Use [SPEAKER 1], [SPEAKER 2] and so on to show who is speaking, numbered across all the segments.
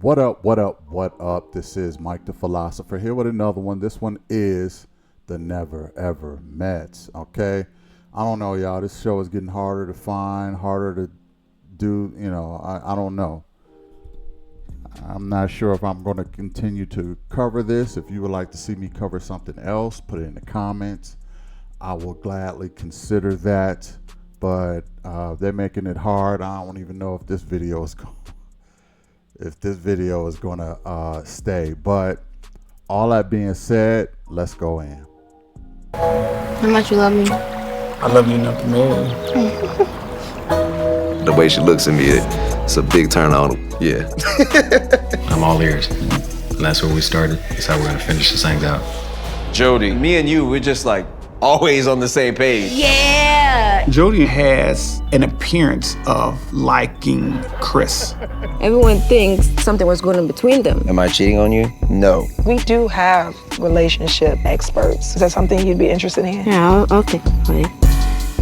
[SPEAKER 1] What up, what up, what up? This is Mike the Philosopher here with another one. This one is the Never Ever Mets, okay? I don't know, y'all. This show is getting harder to find, harder to do, I don't know. I'm not sure if I'm going to continue to cover this. If you would like to see me cover something else, put it in the comments. I will gladly consider that, but they're making it hard. I don't even know if this video is going to stay. But all that being said, let's go in.
[SPEAKER 2] How much you love me?
[SPEAKER 3] I love you enough to marry you.
[SPEAKER 4] The way she looks at me, it's a big turn on. Yeah.
[SPEAKER 5] I'm all ears. And that's where we started. That's how we're gonna finish this thing out.
[SPEAKER 6] Jody, me and you, we're just like always on the same page.
[SPEAKER 2] Yeah!
[SPEAKER 3] Jody has an appearance of liking Chris.
[SPEAKER 7] Everyone thinks something was going on between them.
[SPEAKER 6] Am I cheating on you? No.
[SPEAKER 8] We do have relationship experts. Is that something you'd be interested in?
[SPEAKER 7] Yeah, okay, honey.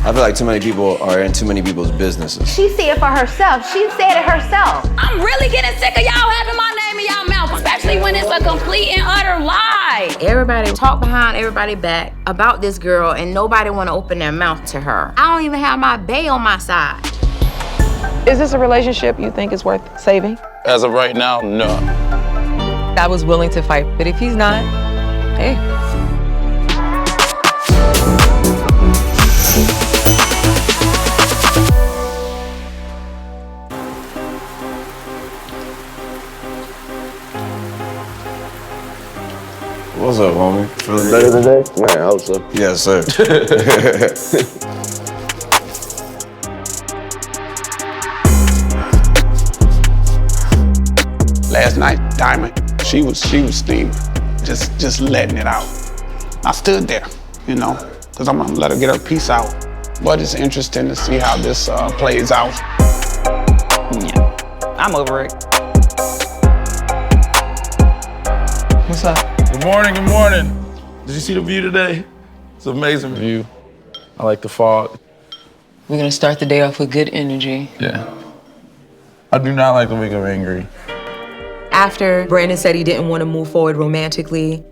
[SPEAKER 6] I feel like too many people are in too many people's businesses.
[SPEAKER 2] She see it for herself. She said it herself.
[SPEAKER 9] I'm really getting sick of y'all having my name in y'all mouth, especially when it's a complete and utter lie.
[SPEAKER 7] Everybody talk behind everybody back about this girl and nobody want to open their mouth to her. I don't even have my bae on my side.
[SPEAKER 8] Is this a relationship you think is worth saving?
[SPEAKER 3] As of right now, no.
[SPEAKER 8] I was willing to fight, but if he's not, hey.
[SPEAKER 6] What's up, homie? Feeling better today?
[SPEAKER 4] Man, I hope so.
[SPEAKER 6] Yes, sir.
[SPEAKER 3] Last night, Diamond, she was steaming, just letting it out. I stood there, because I'm gonna let her get her piece out. But it's interesting to see how this plays out.
[SPEAKER 8] Yeah, I'm over it. What's up?
[SPEAKER 10] Good morning, good morning. Did you see the view today? It's an amazing view. I like the fog.
[SPEAKER 8] We're gonna start the day off with good energy.
[SPEAKER 10] Yeah. I do not like to wake up angry.
[SPEAKER 8] After Brandon said he didn't want to move forward romantically,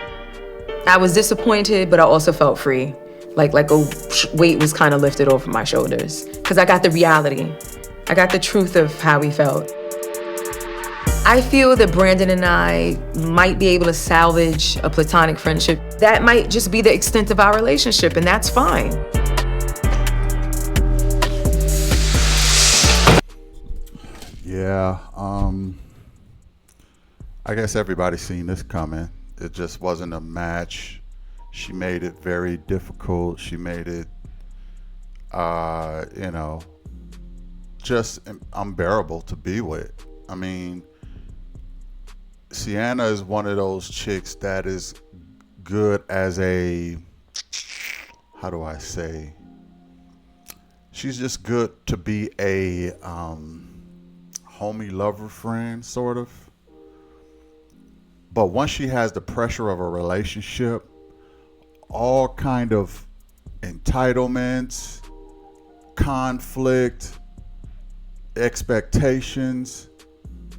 [SPEAKER 8] I was disappointed, but I also felt free. Like a weight was kind of lifted off my shoulders. Because I got the reality. I got the truth of how he felt. I feel that Brandon and I might be able to salvage a platonic friendship. That might just be the extent of our relationship, and that's fine.
[SPEAKER 1] Yeah, I guess everybody's seen this coming. It just wasn't a match. She made it very difficult. She made it, just unbearable to be with. I mean, Sienna is one of those chicks that is good as a, how do I say? She's just good to be a homie, lover, friend, sort of. But once she has the pressure of a relationship, all kind of entitlements, conflict, expectations,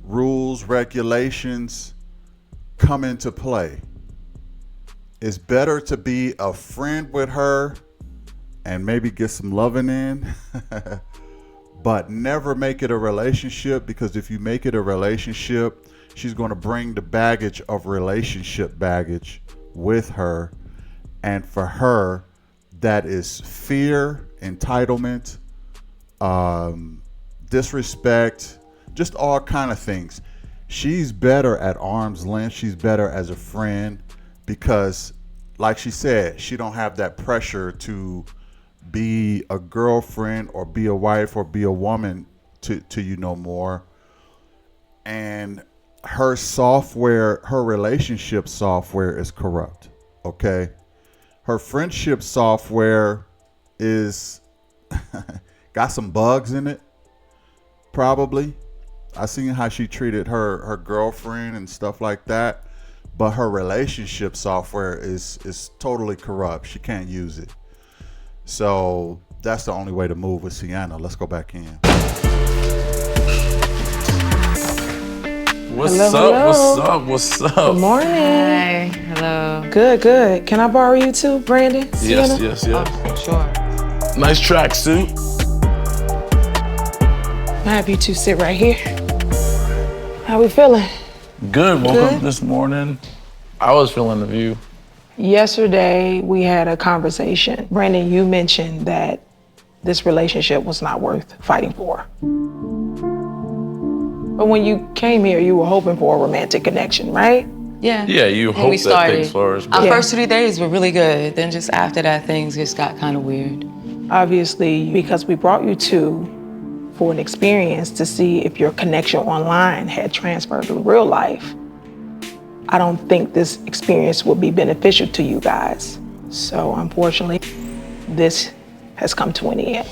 [SPEAKER 1] rules, regulations come into play. It's better to be a friend with her and maybe get some loving in, but never make it a relationship, because if you make it a relationship, she's going to bring the baggage of relationship baggage with her. And for her, that is fear, entitlement, disrespect, just all kind of things. She's better at arm's length. She's better as a friend because, like she said, she don't have that pressure to be a girlfriend or be a wife or be a woman to you no more. And her software, her relationship software is corrupt, okay? Her friendship software is got some bugs in it, probably. I seen how she treated her girlfriend and stuff like that, but her relationship software is totally corrupt. She can't use it. So that's the only way to move with Sienna. Let's go back in.
[SPEAKER 10] What's
[SPEAKER 11] Hello,
[SPEAKER 10] up? What's up?
[SPEAKER 11] Good morning.
[SPEAKER 7] Hi. Hello.
[SPEAKER 11] Good. Can I borrow you too, Brandon? Sienna?
[SPEAKER 10] Yes.
[SPEAKER 7] Oh, sure.
[SPEAKER 10] Nice tracksuit.
[SPEAKER 11] I have you two sit right here. How we feeling?
[SPEAKER 10] Good. Woke up this morning. I was feeling the view.
[SPEAKER 11] Yesterday, we had a conversation. Brandon, you mentioned that this relationship was not worth fighting for. But when you came here, you were hoping for a romantic connection, right?
[SPEAKER 8] Yeah.
[SPEAKER 10] Yeah, you hope that things flourish.
[SPEAKER 8] Our first 3 days were really good. Then just after that, things just got kind of weird.
[SPEAKER 11] Obviously, because we brought you two for an experience to see if your connection online had transferred to real life, I don't think this experience would be beneficial to you guys. So unfortunately, this has come to an end.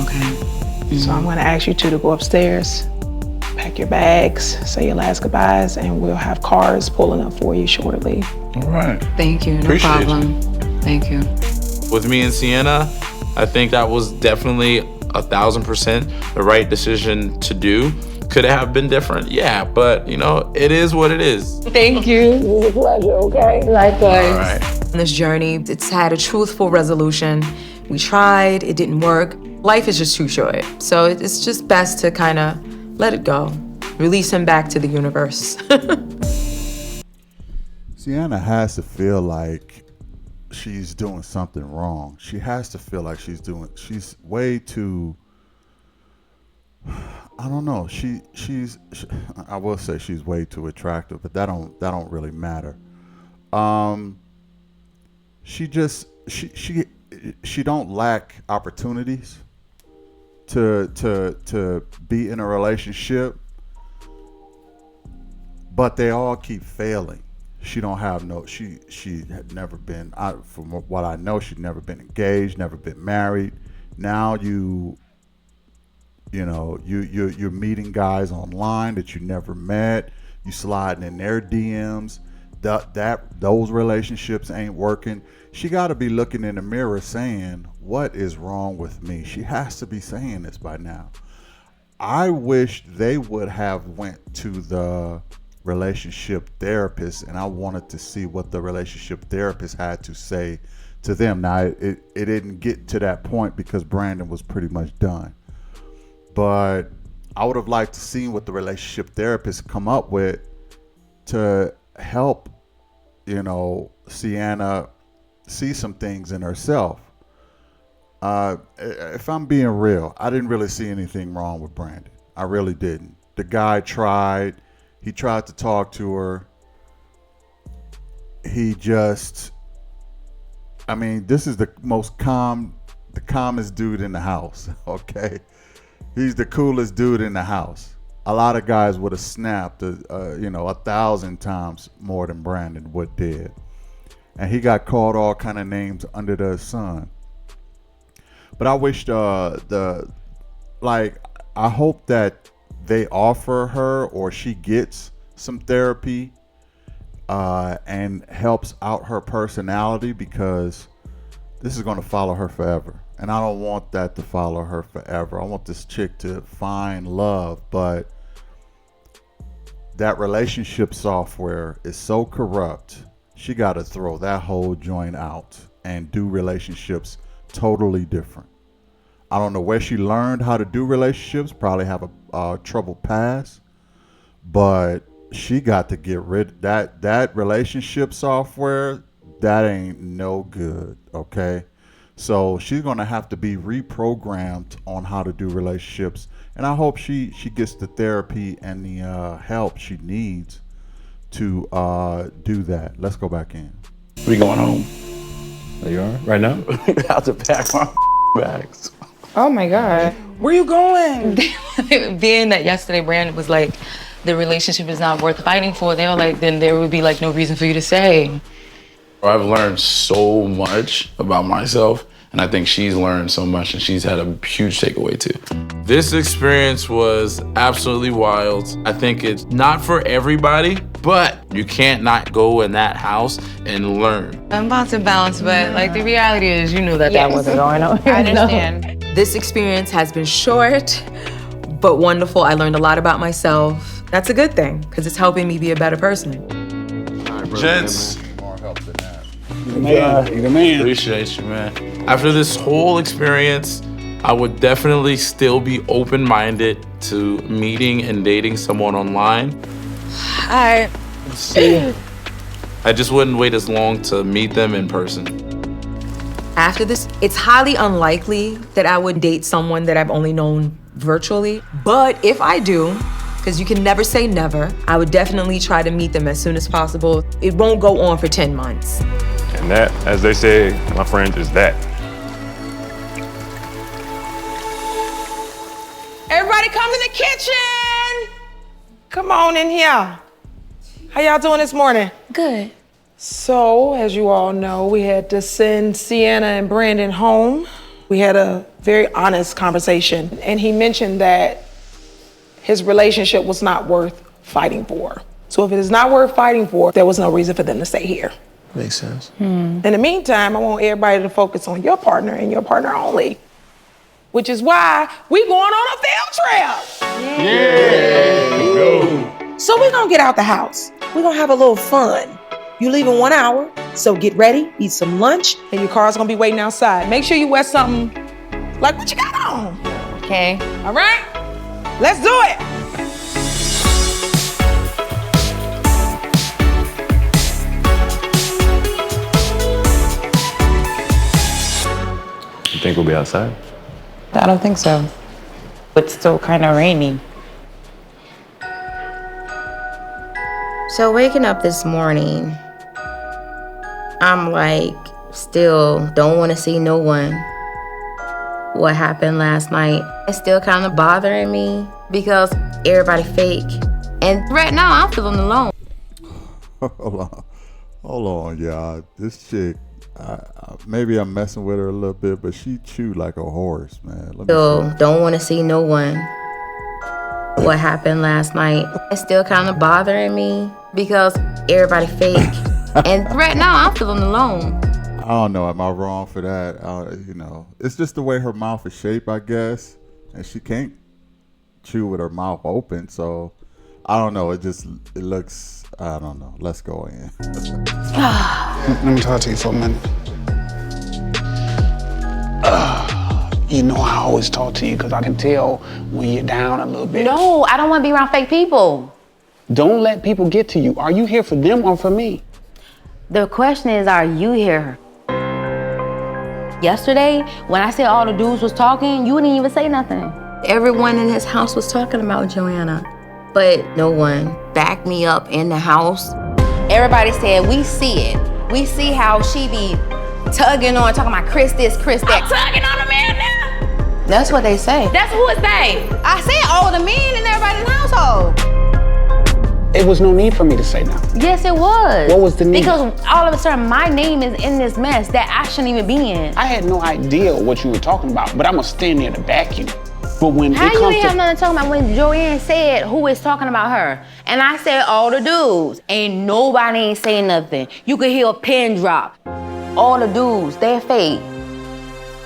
[SPEAKER 8] Okay.
[SPEAKER 11] So I'm gonna ask you two to go upstairs, pack your bags, say your last goodbyes, and we'll have cars pulling up for you shortly.
[SPEAKER 10] All right.
[SPEAKER 8] Thank you. No
[SPEAKER 10] Appreciate
[SPEAKER 8] problem. Thank you.
[SPEAKER 10] With me and Sienna, I think that was definitely 1,000% the right decision to do. Could it have been different? Yeah, but it is what it is.
[SPEAKER 8] Thank you.
[SPEAKER 11] It was a pleasure, okay?
[SPEAKER 8] Likewise.
[SPEAKER 10] All right.
[SPEAKER 8] In this journey, it's had a truthful resolution. We tried, it didn't work. Life is just too short. So it's just best to kind of let it go. Release him back to the universe.
[SPEAKER 1] Sienna has to feel like she's doing something wrong. She has to feel like she's way too, I don't know. I will say she's way too attractive, but that don't really matter. She don't lack opportunities to be in a relationship, but they all keep failing. She don't have she had never been, from what I know, she'd never been engaged, never been married. Now you're meeting guys online that you never met. You sliding in their DMs. Those relationships ain't working. She got to be looking in the mirror saying, what is wrong with me? She has to be saying this by now. I wish they would have went to the relationship therapist, and I wanted to see what the relationship therapist had to say to them. Now, it didn't get to that point because Brandon was pretty much done. But I would have liked to see what the relationship therapist come up with to help, Sienna see some things in herself. If I'm being real, I didn't really see anything wrong with Brandon. I really didn't. The guy tried. He tried to talk to her. This is the calmest dude in the house, okay? He's the coolest dude in the house. A lot of guys would have snapped, 1,000 times more than Brandon did. And he got called all kind of names under the sun. But I wish I hope that they offer her or she gets some therapy and helps out her personality, because this is going to follow her forever. And I don't want that to follow her forever. I want this chick to find love, but that relationship software is so corrupt. She got to throw that whole joint out and do relationships totally different. I don't know where she learned how to do relationships, probably have a troubled past, but she got to get rid of that relationship software. That ain't no good, okay? So she's going to have to be reprogrammed on how to do relationships. And I hope she gets the therapy and the help she needs to do that. Let's go back in.
[SPEAKER 10] We going home.
[SPEAKER 5] Are you all right? Right now?
[SPEAKER 10] I have to pack my bags.
[SPEAKER 11] Oh my God. Where you going?
[SPEAKER 8] Being that yesterday Brandon was like, the relationship is not worth fighting for, they were like, then there would be like no reason for you to say.
[SPEAKER 10] I've learned so much about myself, and I think she's learned so much, and she's had a huge takeaway too. This experience was absolutely wild. I think it's not for everybody, but you can't not go in that house and learn.
[SPEAKER 8] I'm about to bounce, but like the reality is, you knew that wasn't going on.
[SPEAKER 7] I understand.
[SPEAKER 8] This experience has been short, but wonderful. I learned a lot about myself, That's a good thing, because it's helping me be a better person.
[SPEAKER 10] Gents,
[SPEAKER 1] More help than that.
[SPEAKER 3] Man, the man.
[SPEAKER 10] appreciate you, man. After this whole experience, I would definitely still be open-minded to meeting and dating someone online.
[SPEAKER 8] All right.
[SPEAKER 10] I just wouldn't wait as long to meet them in person.
[SPEAKER 8] After this, it's highly unlikely that I would date someone that I've only known virtually. But if I do, because you can never say never, I would definitely try to meet them as soon as possible. It won't go on for 10 months.
[SPEAKER 12] And that, as they say, my friend, is that.
[SPEAKER 11] Everybody come to the kitchen. Come on in here. How y'all doing this morning?
[SPEAKER 2] Good.
[SPEAKER 11] So, as you all know, we had to send Sienna and Brandon home. We had a very honest conversation, and he mentioned that his relationship was not worth fighting for. So if it is not worth fighting for, there was no reason for them to stay here.
[SPEAKER 6] Makes sense.
[SPEAKER 11] In the meantime, I want everybody to focus on your partner and your partner only, which is why we going on a field trip.
[SPEAKER 13] So we're gonna get out the house. We're gonna have a little fun. You leave in 1 hour, so get ready, eat some lunch.
[SPEAKER 11] And your car's gonna be waiting outside. Make sure you wear something like what you got on.
[SPEAKER 2] Okay.
[SPEAKER 11] All right? Let's do it.
[SPEAKER 12] You think we'll be outside?
[SPEAKER 14] I don't think so. It's still kind of rainy.
[SPEAKER 7] So waking up this morning, I'm like, still don't want to see no one. What happened last night, it's still kind of bothering me because everybody fake. And right now, I'm feeling alone.
[SPEAKER 1] Hold on, y'all. This chick, maybe I'm messing with her a little bit, but she chewed like a horse, man.
[SPEAKER 7] Still don't want to see no one. What happened last night, it's still kind of bothering me because everybody fake. And right now, I'm feeling alone.
[SPEAKER 1] I don't know. Am I wrong for that? It's just the way her mouth is shaped, I guess, and she can't chew with her mouth open. So I don't know. It looks. I don't know. Let's go in.
[SPEAKER 3] Let me talk to you for a minute. You know I always talk to you because I can tell when you're down a little bit.
[SPEAKER 2] No, I don't want to be around fake people.
[SPEAKER 3] Don't let people get to you. Are you here for them or for me?
[SPEAKER 2] The question is, are you here? Yesterday, when I said all the dudes was talking, you didn't even say nothing.
[SPEAKER 7] Everyone in his house was talking about Joanna, but no one backed me up in the house. Everybody said, we see it. We see how she be tugging on, talking about Chris this, Chris that.
[SPEAKER 9] I'm tugging on a man now.
[SPEAKER 7] That's what they say.
[SPEAKER 9] That's who it say.
[SPEAKER 2] I said all the men in everybody's household.
[SPEAKER 3] It was no need for me to say nothing.
[SPEAKER 2] Yes, it was.
[SPEAKER 3] What was the need?
[SPEAKER 2] Because all of a sudden, my name is in this mess that I shouldn't even be in.
[SPEAKER 3] I had no idea what you were talking about, but I'm gonna stand there to back you. But when
[SPEAKER 2] How
[SPEAKER 3] it
[SPEAKER 2] you
[SPEAKER 3] comes
[SPEAKER 2] ain't
[SPEAKER 3] to
[SPEAKER 2] have nothing to talk about when Joanne said who is talking about her? And I said all the dudes. Ain't nobody ain't saying nothing. You could hear a pin drop. All the dudes, they're fake.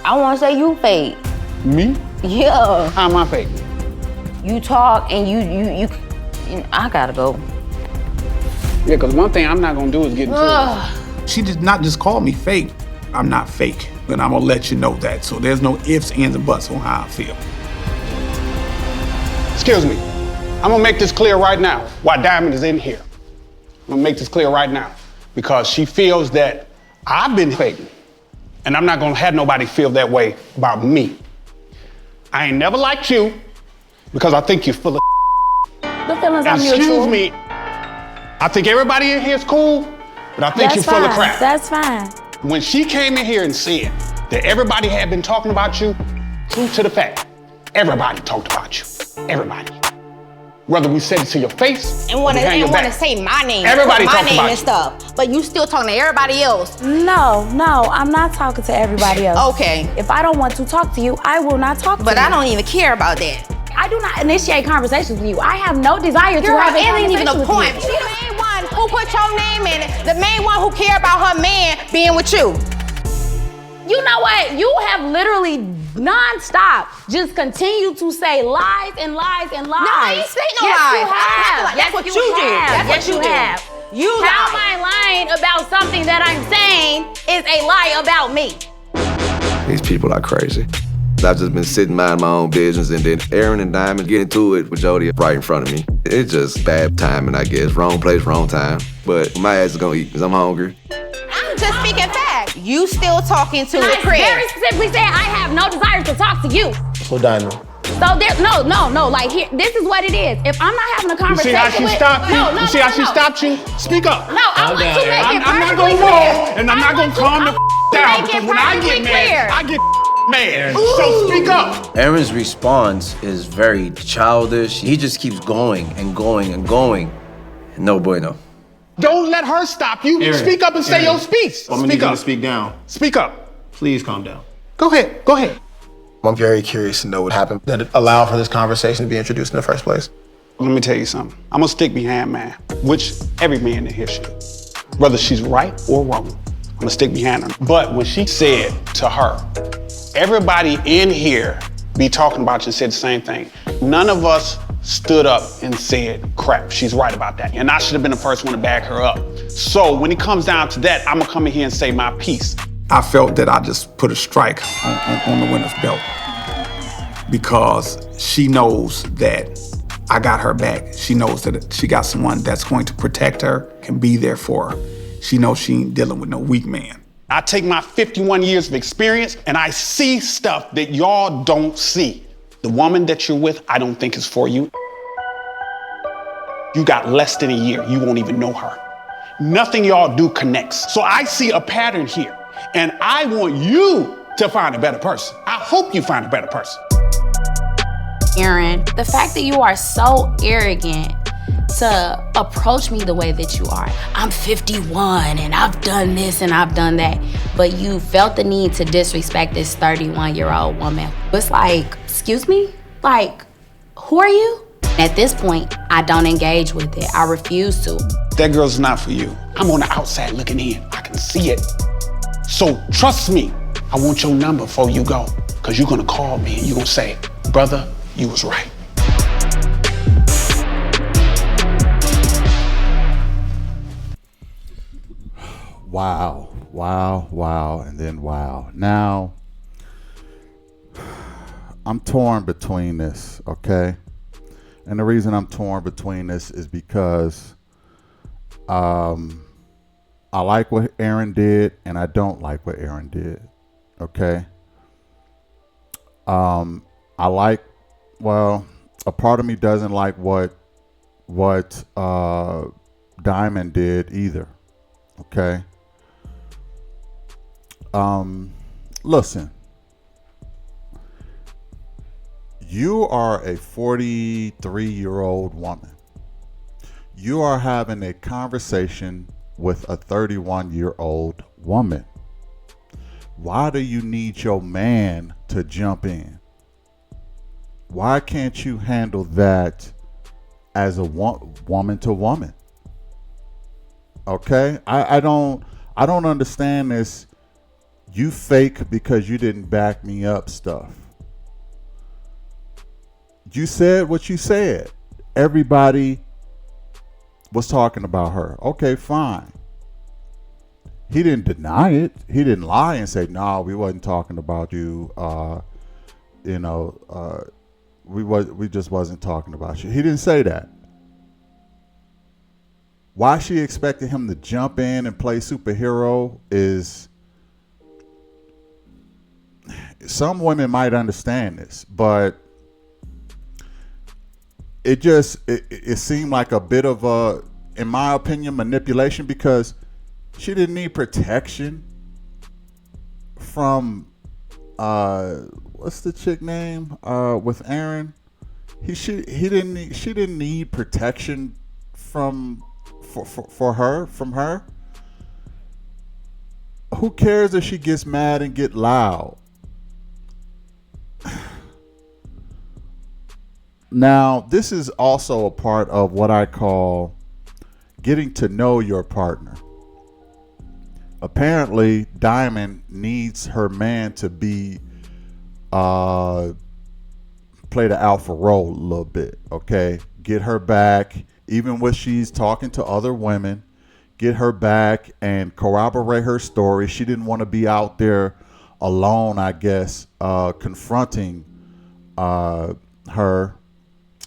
[SPEAKER 2] I wanna say you fake.
[SPEAKER 3] Me?
[SPEAKER 2] Yeah.
[SPEAKER 3] How am I fake?
[SPEAKER 2] You talk and you I gotta go.
[SPEAKER 3] Yeah, because one thing I'm not gonna do is get into it.
[SPEAKER 15] She did not just call me fake. I'm not fake, and I'm gonna let you know that. So there's no ifs, ands, and buts on how I feel.
[SPEAKER 3] Excuse me. I'm gonna make this clear right now why Diamond is in here. I'm gonna make this clear right now because she feels that I've been faking, and I'm not gonna have nobody feel that way about me. I ain't never liked you because I think you're full of
[SPEAKER 9] The feelings are mutual.
[SPEAKER 3] Excuse me. I think everybody in here is cool, but I think you're full of crap.
[SPEAKER 9] That's fine.
[SPEAKER 3] When she came in here and said that everybody had been talking about you, true to the fact, everybody talked about you. Everybody. Whether we said it to your face
[SPEAKER 2] And
[SPEAKER 3] or
[SPEAKER 2] wanna
[SPEAKER 3] behind your back.
[SPEAKER 2] say my name.
[SPEAKER 3] Everybody
[SPEAKER 2] my
[SPEAKER 3] talked
[SPEAKER 2] name
[SPEAKER 3] about
[SPEAKER 2] and
[SPEAKER 3] you.
[SPEAKER 2] stuff. But you still talking to everybody else.
[SPEAKER 9] No, I'm not talking to everybody else.
[SPEAKER 2] Okay.
[SPEAKER 9] If I don't want to talk to you, I will not talk to you.
[SPEAKER 2] But I don't even care about that.
[SPEAKER 9] I do not initiate conversations with you. I have no desire to have a
[SPEAKER 2] it ain't even
[SPEAKER 9] conversation
[SPEAKER 2] the
[SPEAKER 9] with
[SPEAKER 2] point.
[SPEAKER 9] you.
[SPEAKER 2] She the main one who put your name in it. The main one who care about her man being with you.
[SPEAKER 9] You know what? You have literally nonstop just continue to say lies and lies and lies.
[SPEAKER 2] No, I ain't saying no
[SPEAKER 9] Yes,
[SPEAKER 2] lies.
[SPEAKER 9] you have.
[SPEAKER 2] what you did. That's what you have. You
[SPEAKER 9] How am I lying about something that I'm saying is a lie about me?
[SPEAKER 4] These people are crazy. I've just been sitting minding my own business, and then Aaron and Diamond get into it with Jody right in front of me. It's just bad timing, I guess. Wrong place, wrong time. But my ass is gonna eat because I'm hungry.
[SPEAKER 2] I'm just speaking facts. You still talking to
[SPEAKER 9] I
[SPEAKER 2] a Chris.
[SPEAKER 9] very specifically said I have no desire to talk to you.
[SPEAKER 16] So Diamond.
[SPEAKER 9] So there's no. Like here, this is what it is. If I'm not having a conversation
[SPEAKER 15] You see how she
[SPEAKER 9] with,
[SPEAKER 15] stopped you?
[SPEAKER 9] no,
[SPEAKER 15] You see how she stopped you? Speak up.
[SPEAKER 9] No, I want to make it
[SPEAKER 15] I'm not
[SPEAKER 9] perfectly
[SPEAKER 15] gonna
[SPEAKER 9] clear.
[SPEAKER 15] roll, and I'm not gonna calm the down because when I get mad, I get mad. So speak up.
[SPEAKER 16] Aaron's response is very childish. He just keeps going and going and going. No bueno.
[SPEAKER 15] Don't let her stop you.
[SPEAKER 16] Aaron,
[SPEAKER 15] Speak up and say
[SPEAKER 16] Aaron.
[SPEAKER 15] your speech.
[SPEAKER 16] I'm gonna need you to speak down.
[SPEAKER 15] Speak up.
[SPEAKER 16] Please calm down.
[SPEAKER 15] Go ahead. Go ahead.
[SPEAKER 17] I'm very curious to know what happened that allowed for this conversation to be introduced in the first place.
[SPEAKER 15] Let me tell you something. I'm a stick behind man, which every man in here should. Whether she's right or wrong, I'm a stick behind her. But when she said to her, everybody in here be talking about you and said the same thing. None of us stood up and said, crap, she's right about that. And I should have been the first one to back her up. So when it comes down to that, I'm gonna come in here and say my piece. I felt that I just put a strike on the winner's belt because she knows that I got her back. She knows that she got someone that's going to protect her, can be there for her. She knows she ain't dealing with no weak man. I take my 51 years of experience and I see stuff that y'all don't see. The woman that you're with, I don't think is for you. You got less than a year, you won't even know her. Nothing y'all do connects. So I see a pattern here. And I want you to find a better person. I hope you find a better person.
[SPEAKER 9] Aaron, the fact that you are so arrogant to approach me the way that you are. I'm 51 and I've done this and I've done that. But you felt the need to disrespect this 31-year-old woman. It's like, excuse me? Like, who are you? At this point, I don't engage with it. I refuse to.
[SPEAKER 15] That girl's not for you. I'm on the outside looking in. I can see it. So trust me, I want your number before you go. Because you're going to call me and you're going to say, brother, you was right.
[SPEAKER 1] Wow, wow, wow, and then wow. Now, I'm torn between this, okay? And the reason I'm torn between this is because I like what Aaron did and I don't like what Aaron did, okay? I like, well, a part of me doesn't like what Diamond did either, okay? Listen, you are a 43-year-old woman. You are having a conversation with a 31-year-old woman. Why do you need your man to jump in? Why can't you handle that as a woman to woman? Okay? I don't understand this. You fake because you didn't back me up stuff. You said what you said. Everybody was talking about her. Okay, fine. He didn't deny it. He didn't lie and say, no, we wasn't talking about you. We just wasn't talking about you. He didn't say that. Why she expected him to jump in and play superhero is... Some women might understand this, but it seemed like a bit of a, in my opinion, manipulation, because she didn't need protection from what's the chick name with Aaron? She didn't need protection from her. Who cares if she gets mad and get loud? Now, this is also a part of what I call getting to know your partner. Apparently, Diamond needs her man to be play the alpha role a little bit, okay? Get her back, even when she's talking to other women, get her back and corroborate her story. She didn't want to be out there alone, I guess, confronting her.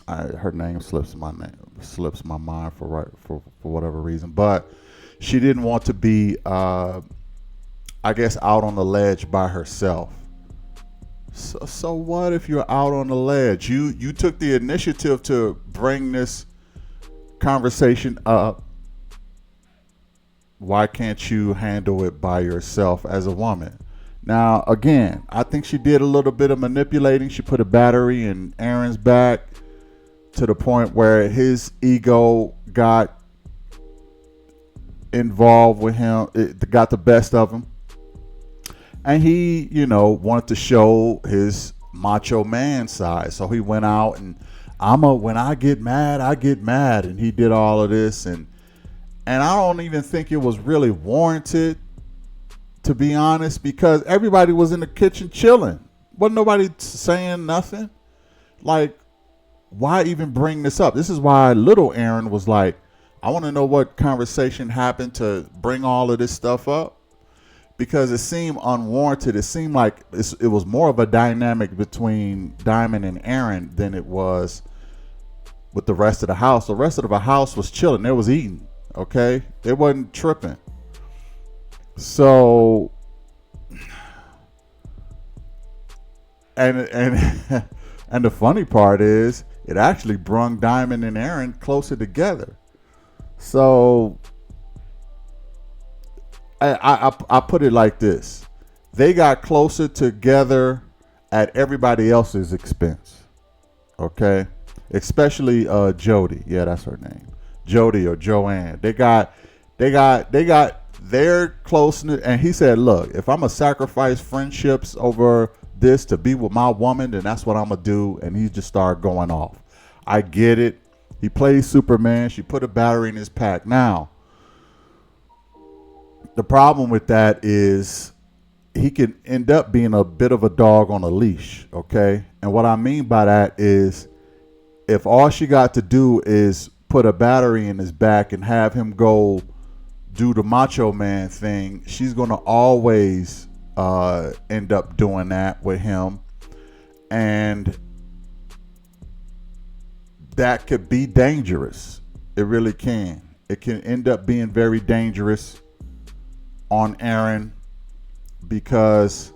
[SPEAKER 1] Her name slips my mind for whatever reason, but she didn't want to be, I guess, out on the ledge by herself. So what if you're out on the ledge? You took the initiative to bring this conversation up. Why can't you handle it by yourself as a woman? Now, again, I think she did a little bit of manipulating. She put a battery in Aaron's back to the point where his ego got involved with him. It got the best of him. And he, wanted to show his macho man side. So he went out and when I get mad, I get mad. And he did all of this. And I don't even think it was really warranted, to be honest, because everybody was in the kitchen chilling. Wasn't nobody saying nothing. Like, why even bring this up? This is why little Aaron was like, I want to know what conversation happened to bring all of this stuff up. Because it seemed unwarranted. It seemed like it was more of a dynamic between Diamond and Aaron than it was with the rest of the house. The rest of the house was chilling. They was eating. Okay? They wasn't tripping. So, and the funny part is, it actually brung Diamond and Aaron closer together. So, I put it like this. They got closer together at everybody else's expense. Okay? Especially Jody. Yeah, that's her name. Jody or Joanne. They got their closeness. And he said, look, if I'm going to sacrifice friendships over this to be with my woman, then that's what I'm going to do. And he just started going off. I get it. He plays Superman. She put a battery in his pack. Now, the problem with that is he can end up being a bit of a dog on a leash, okay? And what I mean by that is if all she got to do is put a battery in his back and have him go do the macho man thing, she's going to always end up doing that with him. And that could be dangerous. It really can. It can end up being very dangerous on Aaron because,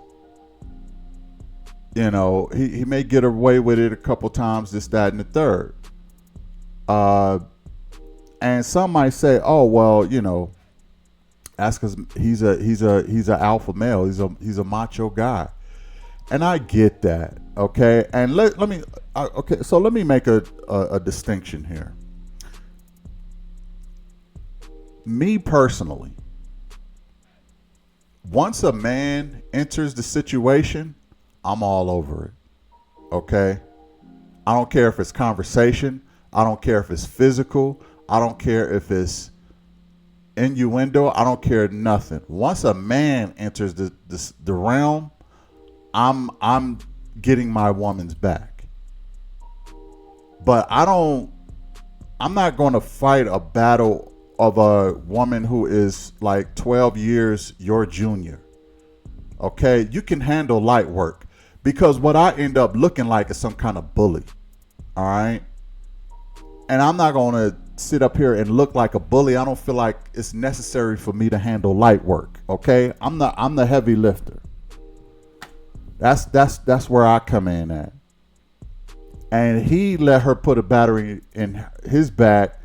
[SPEAKER 1] he may get away with it a couple times, this, that, and the third. And some might say, oh, well, that's because he's an alpha male. He's a macho guy. And I get that. Okay. And let me make a distinction here. Me personally, once a man enters the situation, I'm all over it. Okay? I don't care if it's conversation. I don't care if it's physical. I don't care if it's innuendo. I don't care nothing. Once a man enters the realm, I'm getting my woman's back. But I'm not going to fight a battle of a woman who is like 12 years your junior. Okay? You can handle light work, because what I end up looking like is some kind of bully. All right? And I'm not going to sit up here and look like a bully. I don't feel like it's necessary for me to handle light work. Okay? I'm the heavy lifter. That's where I come in at. And he let her put a battery in his back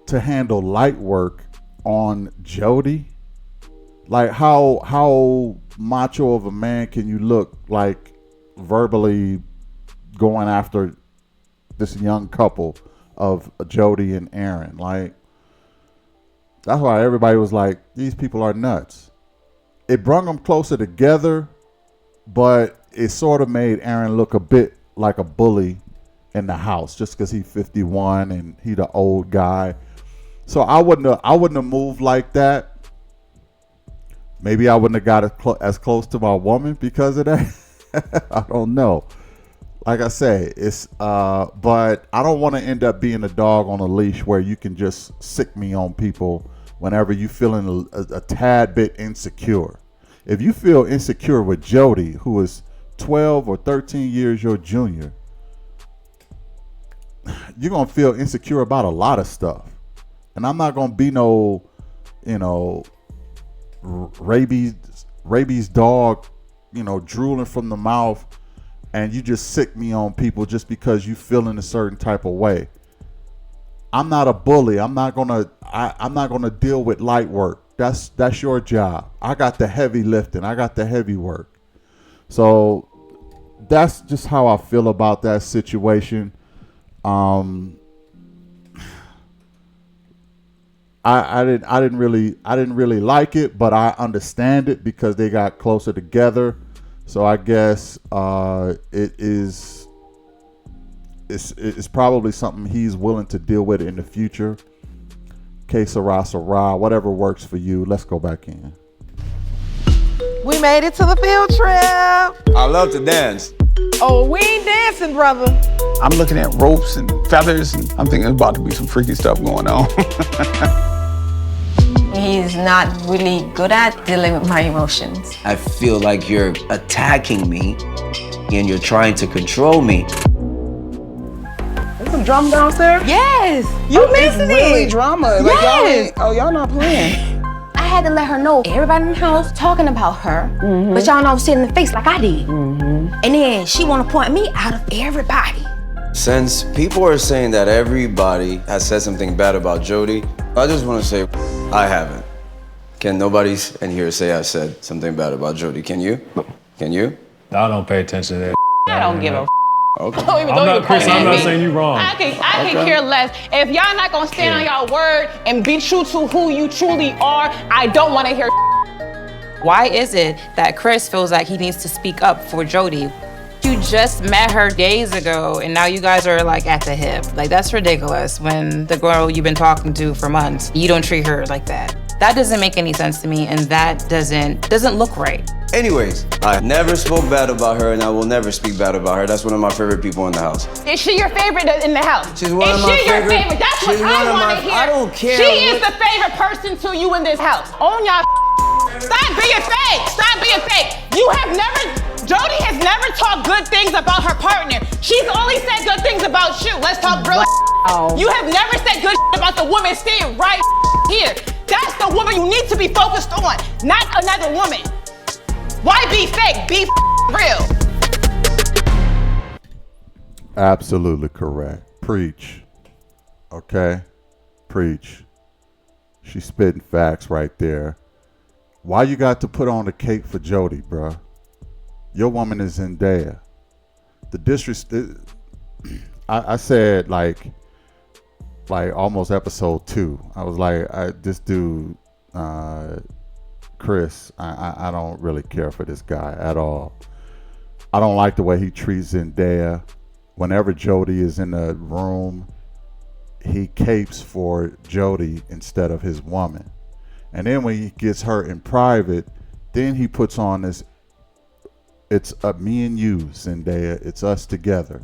[SPEAKER 1] to handle light work on Jody. Like, how macho of a man can you look, like, verbally going after this young couple of Jody and Aaron? Like, that's why everybody was like, these people are nuts. It brought them closer together, but it sort of made Aaron look a bit like a bully in the house, just because he's 51 and he the old guy. So I wouldn't have moved like that. Maybe I wouldn't have got as close to my woman because of that. I don't know. like I say, it's but I don't want to end up being a dog on a leash where you can just sick me on people whenever you feeling a tad bit insecure. If you feel insecure with Jody, who is 12 or 13 years your junior, you're gonna feel insecure about a lot of stuff. And I'm not gonna be no, rabies dog, drooling from the mouth, and you just sick me on people just because you feel in a certain type of way. I'm not a bully. I'm not gonna deal with light work. That's your job. I got the heavy lifting. I got the heavy work. So that's just how I feel about that situation. I didn't really like it, but I understand it because they got closer together. So I guess it's probably something he's willing to deal with in the future. Que sera, sera, whatever works for you. Let's go back in.
[SPEAKER 13] We made it to the field trip.
[SPEAKER 6] I love to dance.
[SPEAKER 13] Oh, we ain't dancing, brother.
[SPEAKER 3] I'm looking at ropes and feathers, and I'm thinking there's about to be some freaky stuff going on.
[SPEAKER 7] He's not really good at dealing with my emotions.
[SPEAKER 16] I feel like you're attacking me and you're trying to control me.
[SPEAKER 13] There's some drama downstairs?
[SPEAKER 2] Yes.
[SPEAKER 13] You missing it.
[SPEAKER 18] Really drama. Like
[SPEAKER 2] Yes.
[SPEAKER 18] y'all not playing.
[SPEAKER 2] I had to let her know everybody in the house talking about her, but y'all don't sit in the face like I did. And then she want to point me out of everybody.
[SPEAKER 16] Since people are saying that everybody has said something bad about Jody, I just want to say I haven't. Can nobody in here say I said something bad about Jody? Can you? Can you?
[SPEAKER 12] I don't pay attention to that.
[SPEAKER 19] I don't give a
[SPEAKER 16] Okay.
[SPEAKER 19] Don't even
[SPEAKER 12] I'm not, Chris, I'm not
[SPEAKER 19] me.
[SPEAKER 12] saying you wrong.
[SPEAKER 19] I can care less. If y'all not gonna stand on y'all word and be true to who you truly are, I don't want to hear.
[SPEAKER 14] Why is it that Chris feels like he needs to speak up for Jody? You just met her days ago and now you guys are like at the hip. Like that's ridiculous when the girl you've been talking to for months, you don't treat her like that. That doesn't make any sense to me and that doesn't look right.
[SPEAKER 16] Anyways, I never spoke bad about her and I will never speak bad about her. That's one of my favorite people in the house.
[SPEAKER 19] Is she your favorite in the house?
[SPEAKER 16] She's one of my
[SPEAKER 19] Is she your
[SPEAKER 16] favorite-
[SPEAKER 19] favorite? That's
[SPEAKER 16] she's
[SPEAKER 19] what
[SPEAKER 16] one
[SPEAKER 19] I
[SPEAKER 16] of
[SPEAKER 19] want
[SPEAKER 16] my-
[SPEAKER 19] to hear.
[SPEAKER 16] I don't care
[SPEAKER 19] She is
[SPEAKER 16] what-
[SPEAKER 19] the favorite person to you in this house. Own y'all. Stop being fake. Stop being fake. Jody has never talked good things about her partner. She's only said good things about you. Let's talk real. You have never said good about the woman sitting right here. That's the woman you need to be focused on, not another woman. Why be fake? Be real.
[SPEAKER 1] Absolutely correct. Preach. Okay? Preach. She's spitting facts right there. Why you got to put on the cake for Jody, bruh? Your woman is Zendaya. The disrespect. I said like almost episode 2. I was like, this dude, Chris, I don't really care for this guy at all. I don't like the way he treats Zendaya. Whenever Jody is in the room, he capes for Jody instead of his woman. And then when he gets her in private, then he puts on this, it's me and you, Zendaya. It's us together.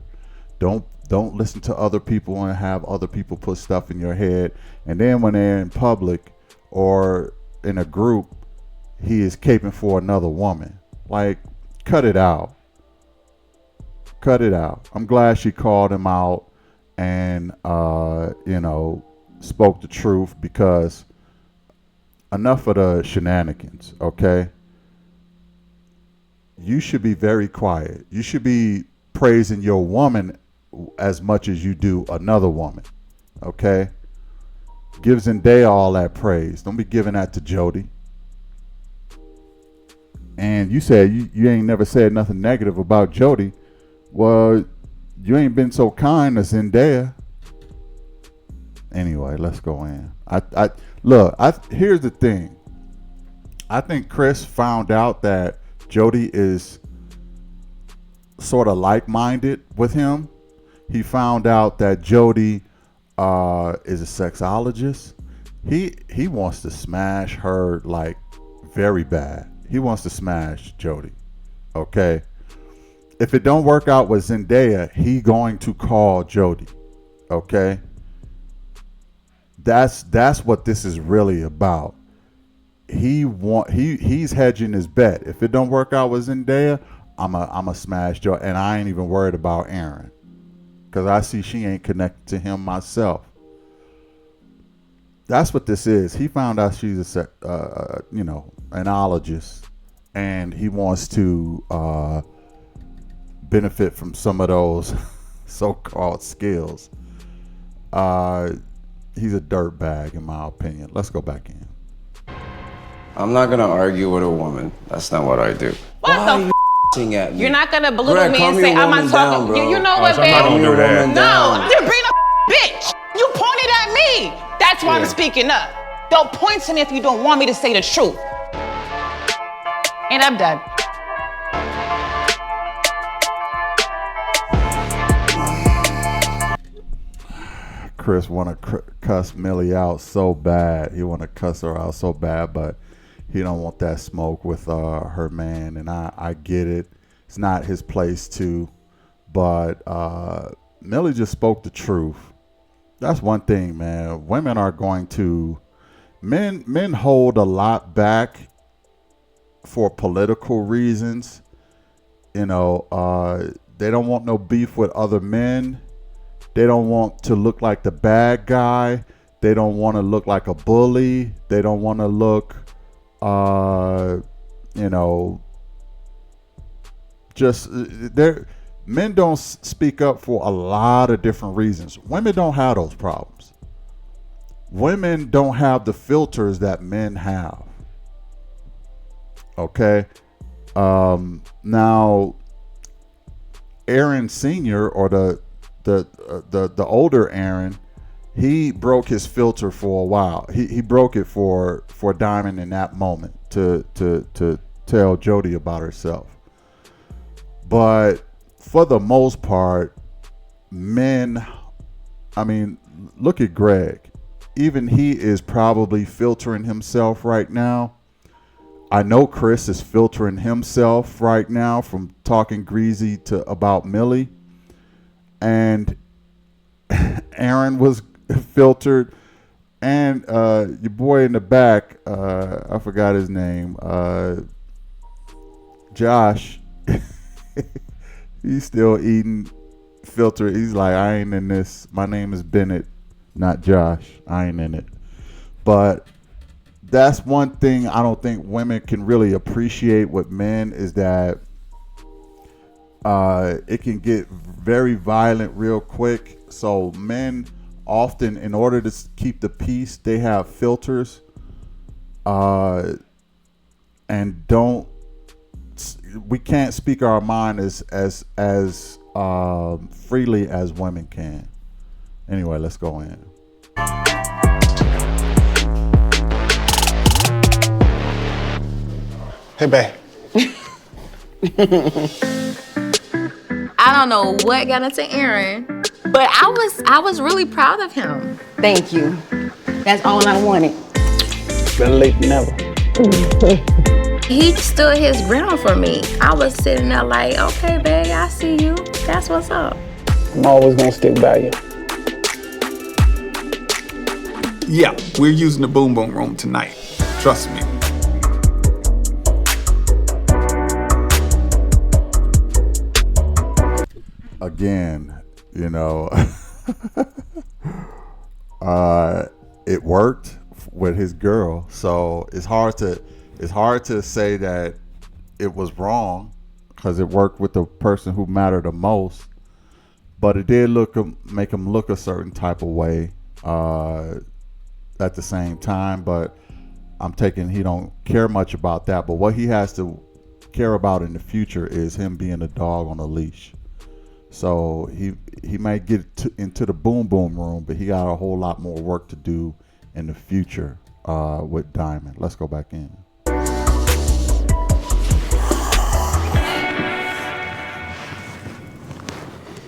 [SPEAKER 1] Don't listen to other people and have other people put stuff in your head. And then when they're in public or in a group, he is caping for another woman. Like, cut it out. Cut it out. I'm glad she called him out and spoke the truth, because enough of the shenanigans, okay? You should be very quiet. You should be praising your woman as much as you do another woman, okay? Give Zendaya all that praise. Don't be giving that to Jody. And you said you ain't never said nothing negative about Jody. Well, you ain't been so kind to Zendaya. Anyway, let's go in. Here's the thing. I think Chris found out that Jody is sort of like-minded with him. He found out that Jody is a sexologist. He wants to smash her like very bad. He wants to smash Jody. Okay. if it don't work out with Zendaya, he going to call Jody. Okay? That's what this is really about. He's hedging his bet. If it don't work out with Zendaya, I'm a smash Jody, and I ain't even worried about Aaron, because I see she ain't connected to him myself. That's what this is. He found out she's a analogist, and he wants to benefit from some of those so-called skills. He's a dirtbag, in my opinion. Let's go back in.
[SPEAKER 16] I'm not gonna argue with a woman. That's not what I do.
[SPEAKER 19] What the
[SPEAKER 16] At me?
[SPEAKER 19] You're not gonna belittle
[SPEAKER 16] Greg,
[SPEAKER 19] me
[SPEAKER 16] calm
[SPEAKER 19] and
[SPEAKER 16] your
[SPEAKER 19] say I'm
[SPEAKER 16] woman
[SPEAKER 19] not
[SPEAKER 16] down,
[SPEAKER 19] talking.
[SPEAKER 16] bro.
[SPEAKER 19] You know what, babe?
[SPEAKER 16] Calm your woman
[SPEAKER 19] No,
[SPEAKER 16] down.
[SPEAKER 19] you're being a bitch. You pointed at me. That's why I'm speaking up. Don't point to me if you don't want me to say the truth. And I'm done.
[SPEAKER 1] Chris want to cuss Millie out so bad. He want to cuss her out so bad, but he don't want that smoke with her man. And I get it. It's not his place to. But Millie just spoke the truth. That's one thing, man. Women are going to... Men hold a lot back for political reasons. You know, they don't want no beef with other men. They don't want to look like the bad guy. They don't want to look like a bully. They don't want to look, men don't speak up for a lot of different reasons. Women don't have those problems. Women don't have the filters that men have. Okay? Now, Aaron Sr. or the older Aaron, he broke his filter for a while. He broke it for Diamond in that moment to tell Jody about herself. But for the most part, men, I mean, look at Greg. Even he is probably filtering himself right now. I know Chris is filtering himself right now from talking greasy about Millie. And Aaron was filtered. And your boy in the back, I forgot his name, Josh, he's still eating filter. He's like, I ain't in this. My name is Bennett, not Josh. I ain't in it. But that's one thing I don't think women can really appreciate with men is that it can get very violent real quick. So men often, in order to keep the peace, they have filters and we can't speak our mind as freely as women can. Anyway, let's go in.
[SPEAKER 15] Hey, babe.
[SPEAKER 7] I don't know what got into Aaron, but I was really proud of him.
[SPEAKER 2] Thank you. That's all I wanted.
[SPEAKER 15] Better late than never.
[SPEAKER 7] He stood his ground for me. I was sitting there like, okay, babe, I see you. That's what's up.
[SPEAKER 15] I'm always gonna stick by you.
[SPEAKER 3] Yeah, we're using the boom boom room tonight. Trust me.
[SPEAKER 1] Again, it worked with his girl, so it's hard to say that it was wrong because it worked with the person who mattered the most. But it did make him look a certain type of way at the same time. But I'm taking he don't care much about that. But what he has to care about in the future is him being a dog on a leash. So he might get into the boom boom room, but he got a whole lot more work to do in the future with Diamond. Let's go back in.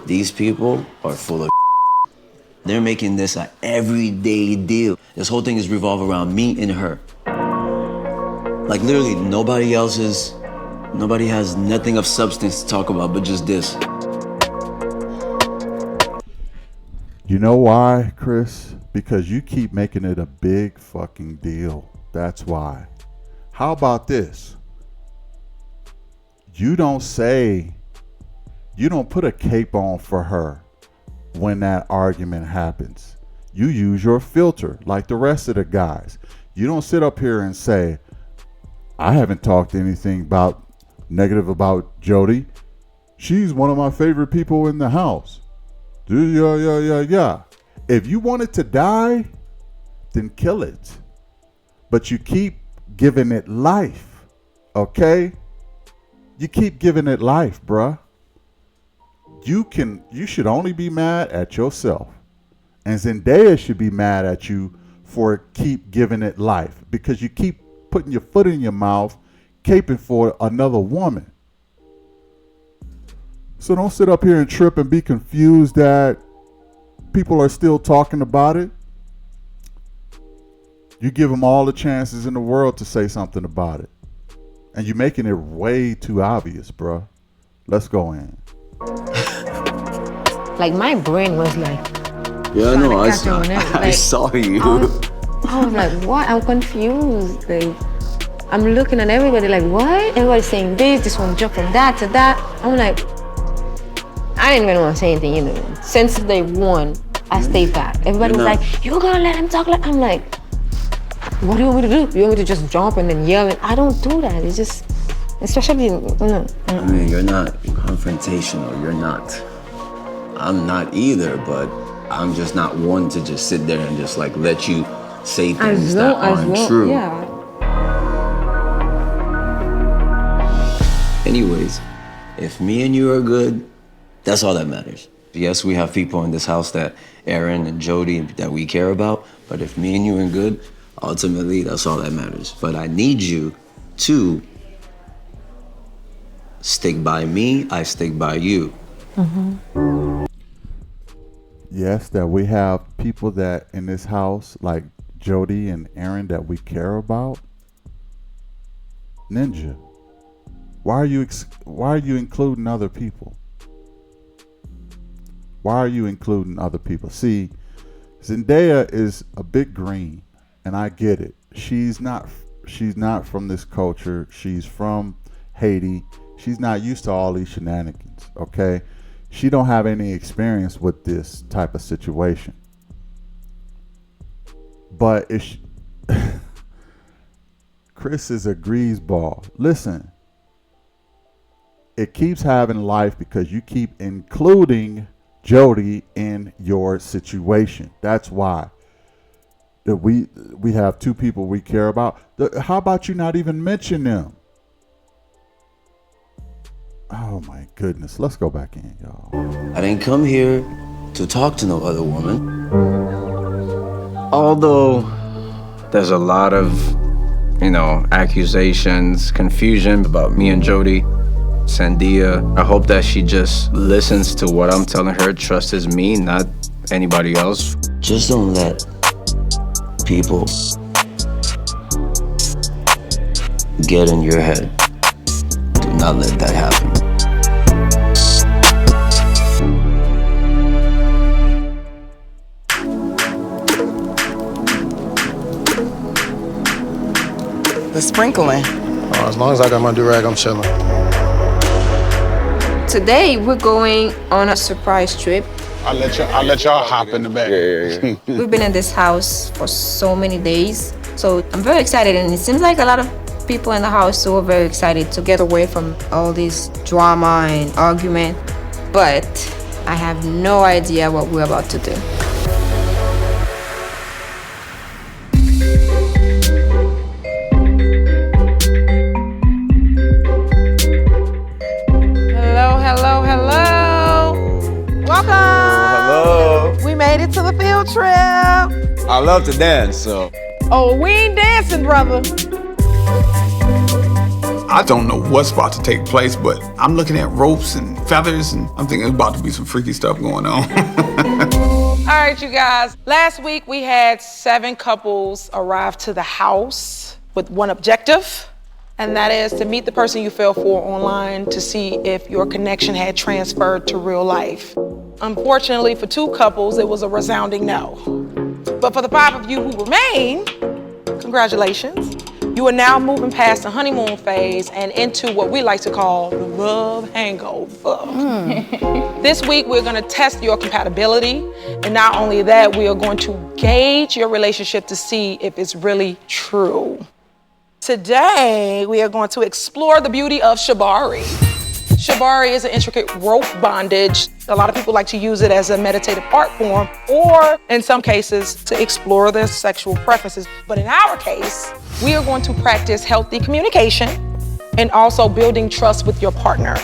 [SPEAKER 16] These people are full of They're making this an everyday deal. This whole thing is revolved around me and her. Like literally nobody else's Nobody has nothing of substance to talk about but just this.
[SPEAKER 1] You know why, Chris? Because you keep making it a big fucking deal. That's why. How about this? You don't put a cape on for her when that argument happens. You use your filter like the rest of the guys. You don't sit up here and say, I haven't talked anything negative about Jody. She's one of my favorite people in the house. Yeah. If you want it to die, then kill it. But you keep giving it life, okay? You keep giving it life, bruh. You should only be mad at yourself. And Zendaya should be mad at you for keep giving it life, because you keep putting your foot in your mouth, caping for another woman. So don't sit up here and trip and be confused that people are still talking about it. You give them all the chances in the world to say something about it. And you're making it way too obvious, bro. Let's go in.
[SPEAKER 7] Like, my brain was like...
[SPEAKER 16] Yeah, no, I
[SPEAKER 7] like,
[SPEAKER 16] saw you.
[SPEAKER 7] I was like, what? I'm confused. Like, I'm looking at everybody like, what? Everybody's saying this one jumped from that to that. I'm like... I didn't even want to say anything either. Since day one, I stayed back. Everybody was like, you're gonna let him talk? Like, I'm like, what do you want me to do? You want me to just jump and then yell? And I don't do that. It's just, especially,
[SPEAKER 16] I mean, you're not confrontational. You're not. I'm not either, but I'm just not one to just sit there and just like let you say things that aren't true.
[SPEAKER 7] Yeah.
[SPEAKER 16] Anyways, if me and you are good, that's all that matters. Yes, we have people in this house that Aaron and Jody that we care about, but if me and you are good, ultimately that's all that matters. But I need you to stick by me, I stick by you.
[SPEAKER 7] Mm-hmm.
[SPEAKER 1] Yes, that we have people that in this house like Jody and Aaron that we care about. Ninja, why are you including other people? Why are you including other people? See, Zendaya is a bit green, and I get it. She's not from this culture. She's from Haiti. She's not used to all these shenanigans, okay? She don't have any experience with this type of situation. But Chris is a greaseball. Listen, it keeps having life because you keep including Jody in your situation. That's why that we have two people we care about. How about you not even mention them? Oh my goodness. Let's go back in, y'all.
[SPEAKER 16] I didn't come here to talk to no other woman. Although there's a lot of, accusations, confusion about me and Jody. Sandia, I hope that she just listens to what I'm telling her, trusts me, not anybody else. Just don't let people get in your head. Do not let that happen.
[SPEAKER 18] The sprinkling.
[SPEAKER 17] As long as I got my do-rag, I'm chilling.
[SPEAKER 7] Today, we're going on a surprise trip.
[SPEAKER 15] I'll let y'all hop in the back.
[SPEAKER 16] Yeah.
[SPEAKER 7] We've been in this house for so many days, so I'm very excited, and it seems like a lot of people in the house too are very excited to get away from all this drama and argument, but I have no idea what we're about to do.
[SPEAKER 18] To the field trip.
[SPEAKER 6] I love to dance, so.
[SPEAKER 19] Oh, we ain't dancing, brother.
[SPEAKER 3] I don't know what's about to take place, but I'm looking at ropes and feathers, and I'm thinking there's about to be some freaky stuff going on.
[SPEAKER 19] All right, you guys. Last week we had 7 couples arrive to the house with one objective,
[SPEAKER 11] And that is to meet the person you fell for online to see if your connection had transferred to real life. Unfortunately, for 2 couples, it was a resounding no. But for the 5 of you who remain, congratulations. You are now moving past the honeymoon phase and into what we like to call the love hangover. This week, we're gonna test your compatibility. And not only that, we are going to gauge your relationship to see if it's really true. Today, we are going to explore the beauty of Shibari. Shibari is an intricate rope bondage. A lot of people like to use it as a meditative art form, or in some cases, to explore their sexual preferences. But in our case, we are going to practice healthy communication and also building trust with your partner.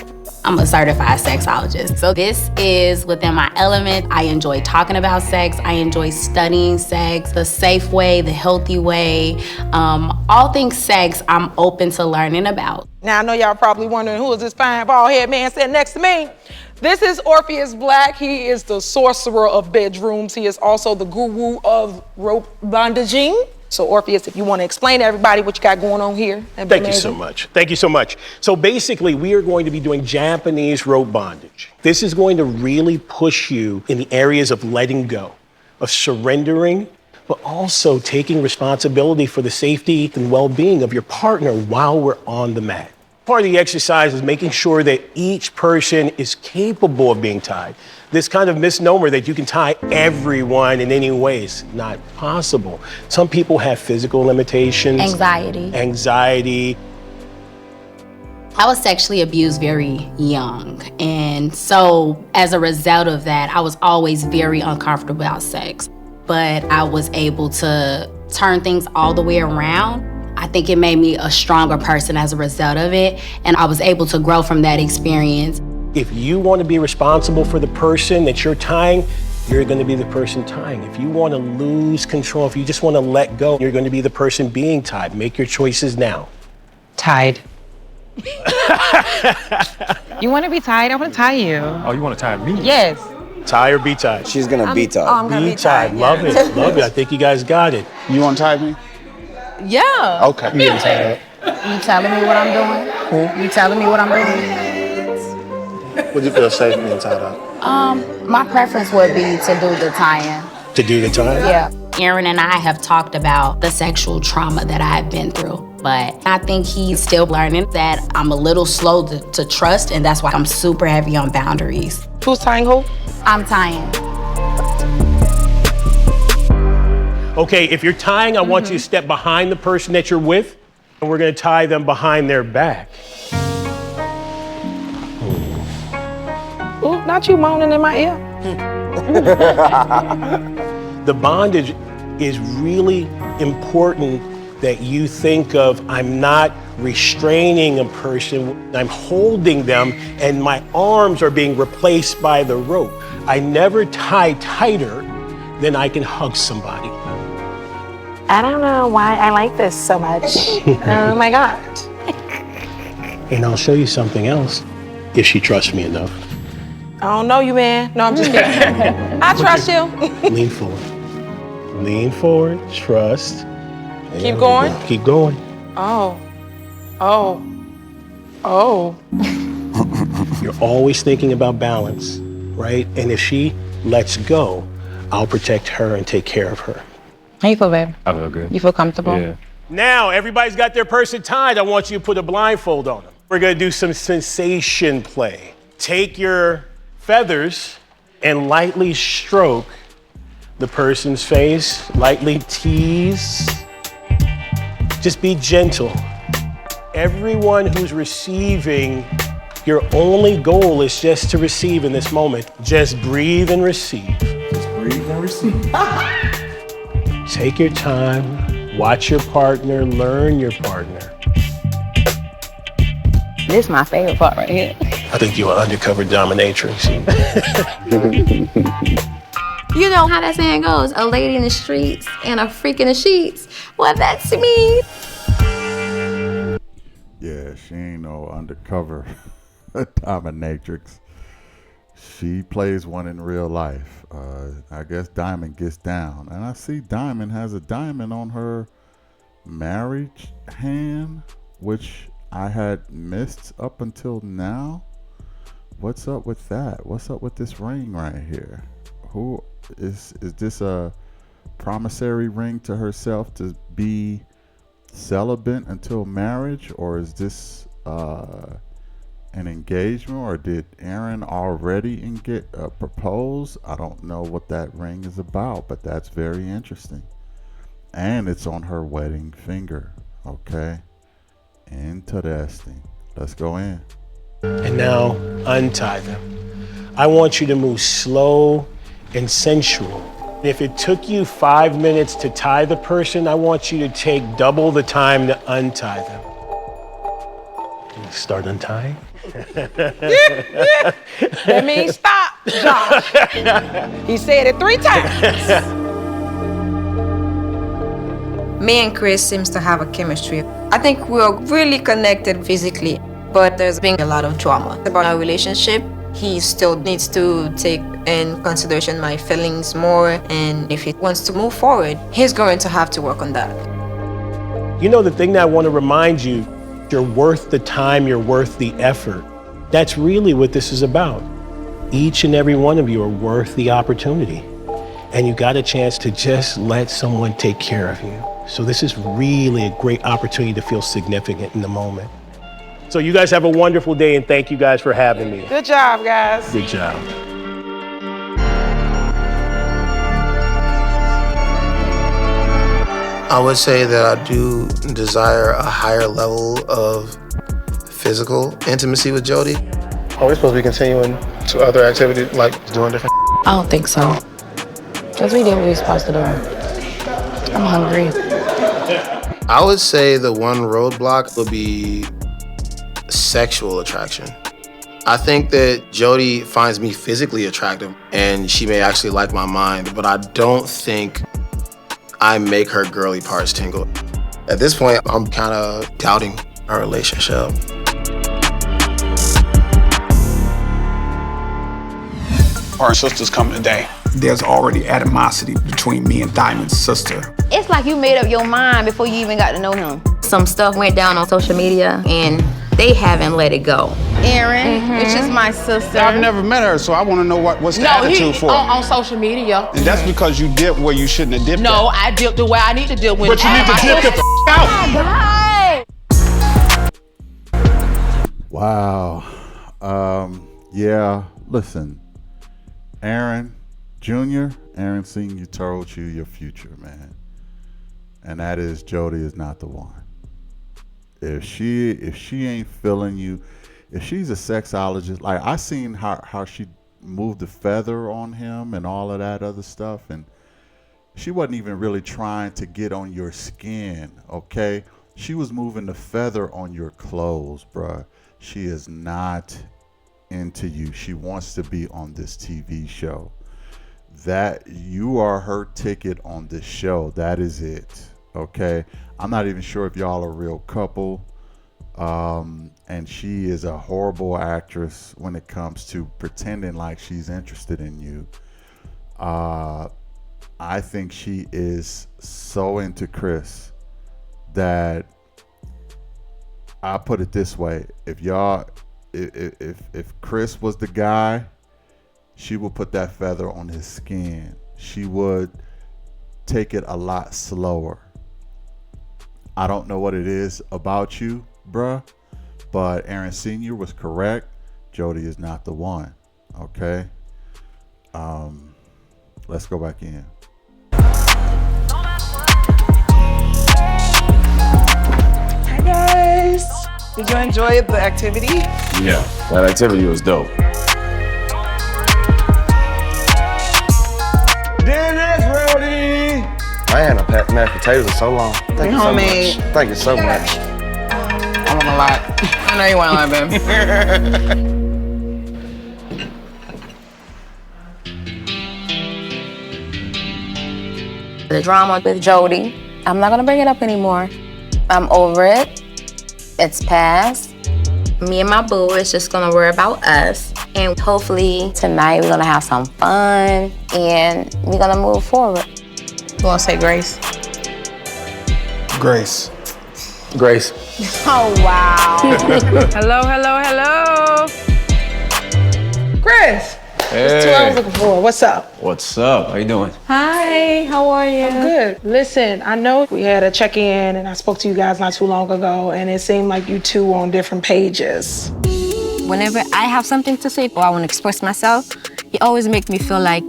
[SPEAKER 9] I'm a certified sexologist, so this is within my element. I enjoy talking about sex. I enjoy studying sex, the safe way, the healthy way. All things sex, I'm open to learning about.
[SPEAKER 11] Now, I know y'all probably wondering who is this fine bald-headed man sitting next to me. This is Orpheus Black. He is the sorcerer of bedrooms. He is also the guru of rope bondaging. So Orpheus, if you want to explain to everybody what you got going on here.
[SPEAKER 20] Thank you so much. Thank you so much. So basically, we are going to be doing Japanese rope bondage. This is going to really push you in the areas of letting go, of surrendering, but also taking responsibility for the safety and well-being of your partner while we're on the mat. Part of the exercise is making sure that each person is capable of being tied. This kind of misnomer that you can tie everyone in any way is not possible. Some people have physical limitations. Anxiety.
[SPEAKER 9] I was sexually abused very young. And so as a result of that, I was always very uncomfortable about sex. But I was able to turn things all the way around. I think it made me a stronger person as a result of it. And I was able to grow from that experience.
[SPEAKER 20] If you want to be responsible for the person that you're tying, you're going to be the person tying. If you want to lose control, if you just want to let go, you're going to be the person being tied. Make your choices now.
[SPEAKER 18] Tied. You want to be tied? I want to tie you.
[SPEAKER 12] Oh, you want to tie me?
[SPEAKER 18] Yes.
[SPEAKER 20] Tie or be tied?
[SPEAKER 16] She's going to be tied.
[SPEAKER 18] I'm gonna
[SPEAKER 20] be tied. Love it. Love it. I think you guys got it.
[SPEAKER 15] You want to tie me?
[SPEAKER 18] Yeah.
[SPEAKER 15] Okay.
[SPEAKER 18] You telling me what I'm doing? You telling me what I'm doing?
[SPEAKER 17] Would you feel safe being tied up?
[SPEAKER 9] My preference would be to do the tie-in.
[SPEAKER 20] To do the tie-in?
[SPEAKER 9] Yeah. Aaron and I have talked about the sexual trauma that I've been through, but I think he's still learning that I'm a little slow to trust, and that's why I'm super heavy on boundaries.
[SPEAKER 11] Who's tying who?
[SPEAKER 9] I'm tying.
[SPEAKER 20] Okay, if you're tying, I want you to step behind the person that you're with, and we're going to tie them behind their back.
[SPEAKER 11] Ooh, not you moaning in my ear.
[SPEAKER 20] The bondage is really important that you think of, I'm not restraining a person, I'm holding them, and my arms are being replaced by the rope. I never tie tighter than I can hug somebody.
[SPEAKER 11] I don't know why I like this so much. Oh my God.
[SPEAKER 20] And I'll show you something else, if she trusts me enough.
[SPEAKER 11] I don't know you, man. No, I'm just kidding. I trust you.
[SPEAKER 20] Lean forward. Lean forward, trust.
[SPEAKER 11] Keep going?
[SPEAKER 20] Keep going.
[SPEAKER 11] Oh. Oh. Oh.
[SPEAKER 20] You're always thinking about balance, right? And if she lets go, I'll protect her and take care of her.
[SPEAKER 18] How you feel, babe?
[SPEAKER 12] I feel good.
[SPEAKER 18] You feel comfortable?
[SPEAKER 12] Yeah.
[SPEAKER 20] Now, everybody's got their person tied. I want you to put a blindfold on them. We're gonna do some sensation play. Take your feathers and lightly stroke the person's face, lightly tease. Just be gentle. Everyone who's receiving, your only goal is just to receive in this moment. Just breathe and receive.
[SPEAKER 12] Just breathe and receive.
[SPEAKER 20] Take your time, watch your partner, learn your partner.
[SPEAKER 2] This is my favorite part right here.
[SPEAKER 20] I think you're an undercover dominatrix.
[SPEAKER 7] You know how that saying goes, a lady in the streets and a freak in the sheets. Well, that's me.
[SPEAKER 1] Yeah, she ain't no undercover dominatrix. She plays one in real life. I guess Diamond gets down. And I see Diamond has a diamond on her marriage hand. which I had missed up until now. What's up with that? What's up with this ring right here? Who is this a promissory ring to herself to be celibate until marriage, or is this an engagement, or did Aaron already propose? I don't know what that ring is about, but that's very interesting. And it's on her wedding finger. Okay, interesting. Let's go in.
[SPEAKER 20] And now untie them. I want you to move slow and sensual. If it took you 5 minutes to tie the person, I want you to take double the time to untie them. Start untying.
[SPEAKER 13] That means stop, Josh. He said it 3 times.
[SPEAKER 7] Me and Chris seems to have a chemistry. I think we're really connected physically, but there's been a lot of drama about our relationship. He still needs to take in consideration my feelings more, and if he wants to move forward, he's going to have to work on that.
[SPEAKER 20] You know, the thing that I want to remind you, you're worth the time, you're worth the effort. That's really what this is about. Each and every one of you are worth the opportunity, and you got a chance to just let someone take care of you. So this is really a great opportunity to feel significant in the moment. So you guys have a wonderful day, and thank you guys for having me.
[SPEAKER 13] Good job, guys.
[SPEAKER 20] Good job.
[SPEAKER 17] I would say that I do desire a higher level of physical intimacy with Jody. Are we supposed to be continuing to other activities, like doing different?
[SPEAKER 18] I don't think so. Because we did what we were supposed to do. I'm hungry.
[SPEAKER 17] I would say the one roadblock would be sexual attraction. I think that Jody finds me physically attractive, and she may actually like my mind, but I don't think I make her girly parts tingle. At this point, I'm kind of doubting our relationship.
[SPEAKER 3] Our sisters coming today.
[SPEAKER 21] There's already animosity between me and Diamond's sister.
[SPEAKER 2] It's like you made up your mind before you even got to know him.
[SPEAKER 7] Some stuff went down on social media, and they haven't let it go.
[SPEAKER 2] Aaron, which is my sister.
[SPEAKER 15] I've never met her, so I want to know what's the attitude for.
[SPEAKER 19] On social media.
[SPEAKER 15] And that's because you dipped where you shouldn't have dipped.
[SPEAKER 19] No, I dipped the way I need to dip with.
[SPEAKER 15] But you need to dip the out.
[SPEAKER 1] Wow. Yeah, listen. Aaron Jr., Aaron Sr. told you your future, man. And that is Jody is not the one. If she ain't feeling you, if she's a sexologist, like I seen how she moved the feather on him and all of that other stuff, and she wasn't even really trying to get on your skin, okay? She was moving the feather on your clothes, bruh. She is not into you. She wants to be on this TV show. That you are her ticket on this show. That is it, okay? I'm not even sure if y'all are a real couple. And she is a horrible actress when it comes to pretending like she's interested in you. I think she is so into Chris that I put it this way: if Chris was the guy, she would put that feather on his skin. She would take it a lot slower. I don't know what it is about you, bruh, but Aaron Sr. was correct. Jody is not the one, okay? Let's go back in.
[SPEAKER 13] Hi, guys. Did you enjoy the activity?
[SPEAKER 6] Yeah, that activity was dope.
[SPEAKER 16] Dinner's ready! I ain't had no mashed potatoes in so long. Thank you so
[SPEAKER 13] Homemade.
[SPEAKER 16] much. Thank you so much.
[SPEAKER 13] I want a lot. I know you want a lot, babe.
[SPEAKER 2] The drama with Jody, I'm not gonna bring it up anymore. I'm over it. It's past.
[SPEAKER 7] Me and my boo is just gonna worry about us, and
[SPEAKER 2] Hopefully tonight we're gonna have some fun and we're gonna move forward.
[SPEAKER 13] You wanna say grace?
[SPEAKER 17] Grace. Grace.
[SPEAKER 19] Oh, wow. Hello, hello, hello. Chris. That's what I was looking for. What's up?
[SPEAKER 16] What's up? How you doing?
[SPEAKER 19] Hi, how are you? I'm good. Listen, I know we had a check-in and I spoke to you guys not too long ago and it seemed like you two were on different pages.
[SPEAKER 18] Whenever I have something to say or I want to express myself, he always makes me feel like,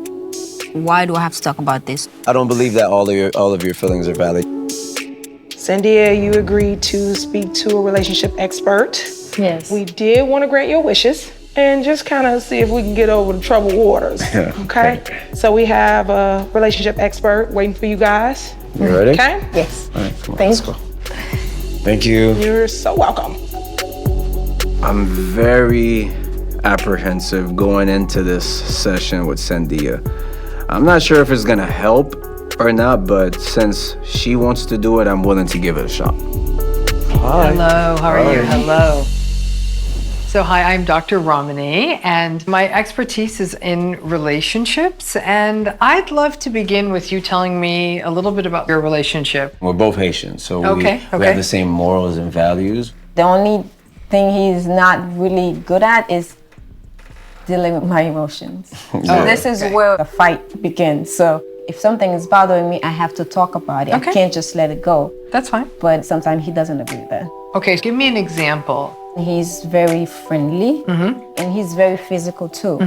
[SPEAKER 18] why do I have to talk about this?
[SPEAKER 16] I don't believe that all of your feelings are valid.
[SPEAKER 19] Cynthia, you agreed to speak to a relationship expert.
[SPEAKER 18] Yes.
[SPEAKER 19] We did want to grant your wishes and just kind of see if we can get over the troubled waters, okay? So we have a relationship expert waiting for you guys.
[SPEAKER 16] You ready?
[SPEAKER 19] Okay?
[SPEAKER 18] Yes.
[SPEAKER 16] All right, come on,
[SPEAKER 18] Thank
[SPEAKER 16] let's go. Thank you.
[SPEAKER 19] You're so welcome.
[SPEAKER 16] I'm very apprehensive going into this session with Cynthia. I'm not sure if it's gonna help or not, but since she wants to do it, I'm willing to give it a shot.
[SPEAKER 5] Hi. Hello, how are you? Hello. So hi, I'm Dr. Ramani, and my expertise is in relationships, and I'd love to begin with you telling me a little bit about your relationship.
[SPEAKER 16] We're both Haitian, so we
[SPEAKER 5] Okay.
[SPEAKER 16] have the same morals and values.
[SPEAKER 18] The only thing he's not really good at is dealing with my emotions. So this is where the fight begins. So if something is bothering me, I have to talk about it. I can't just let it go.
[SPEAKER 5] That's fine.
[SPEAKER 18] But sometimes he doesn't agree with that.
[SPEAKER 5] Okay, give me an example.
[SPEAKER 18] He's very friendly and he's very physical too.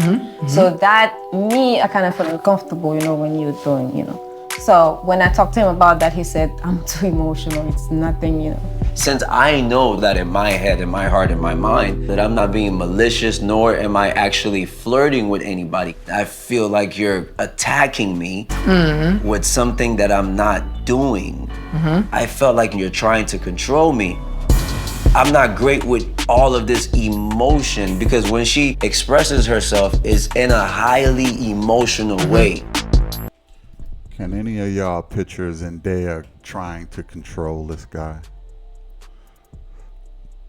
[SPEAKER 18] So that, I kind of feel uncomfortable, when you're doing, So when I talked to him about that, he said, I'm too emotional. It's nothing,
[SPEAKER 16] Since I know that in my head, in my heart, in my mind, that I'm not being malicious, nor am I actually flirting with anybody, I feel like you're attacking me with something that I'm not doing. I felt like you're trying to control me. I'm not great with all of this emotion because when she expresses herself, it's in a highly emotional way.
[SPEAKER 1] Can any of y'all picture Zendaya trying to control this guy?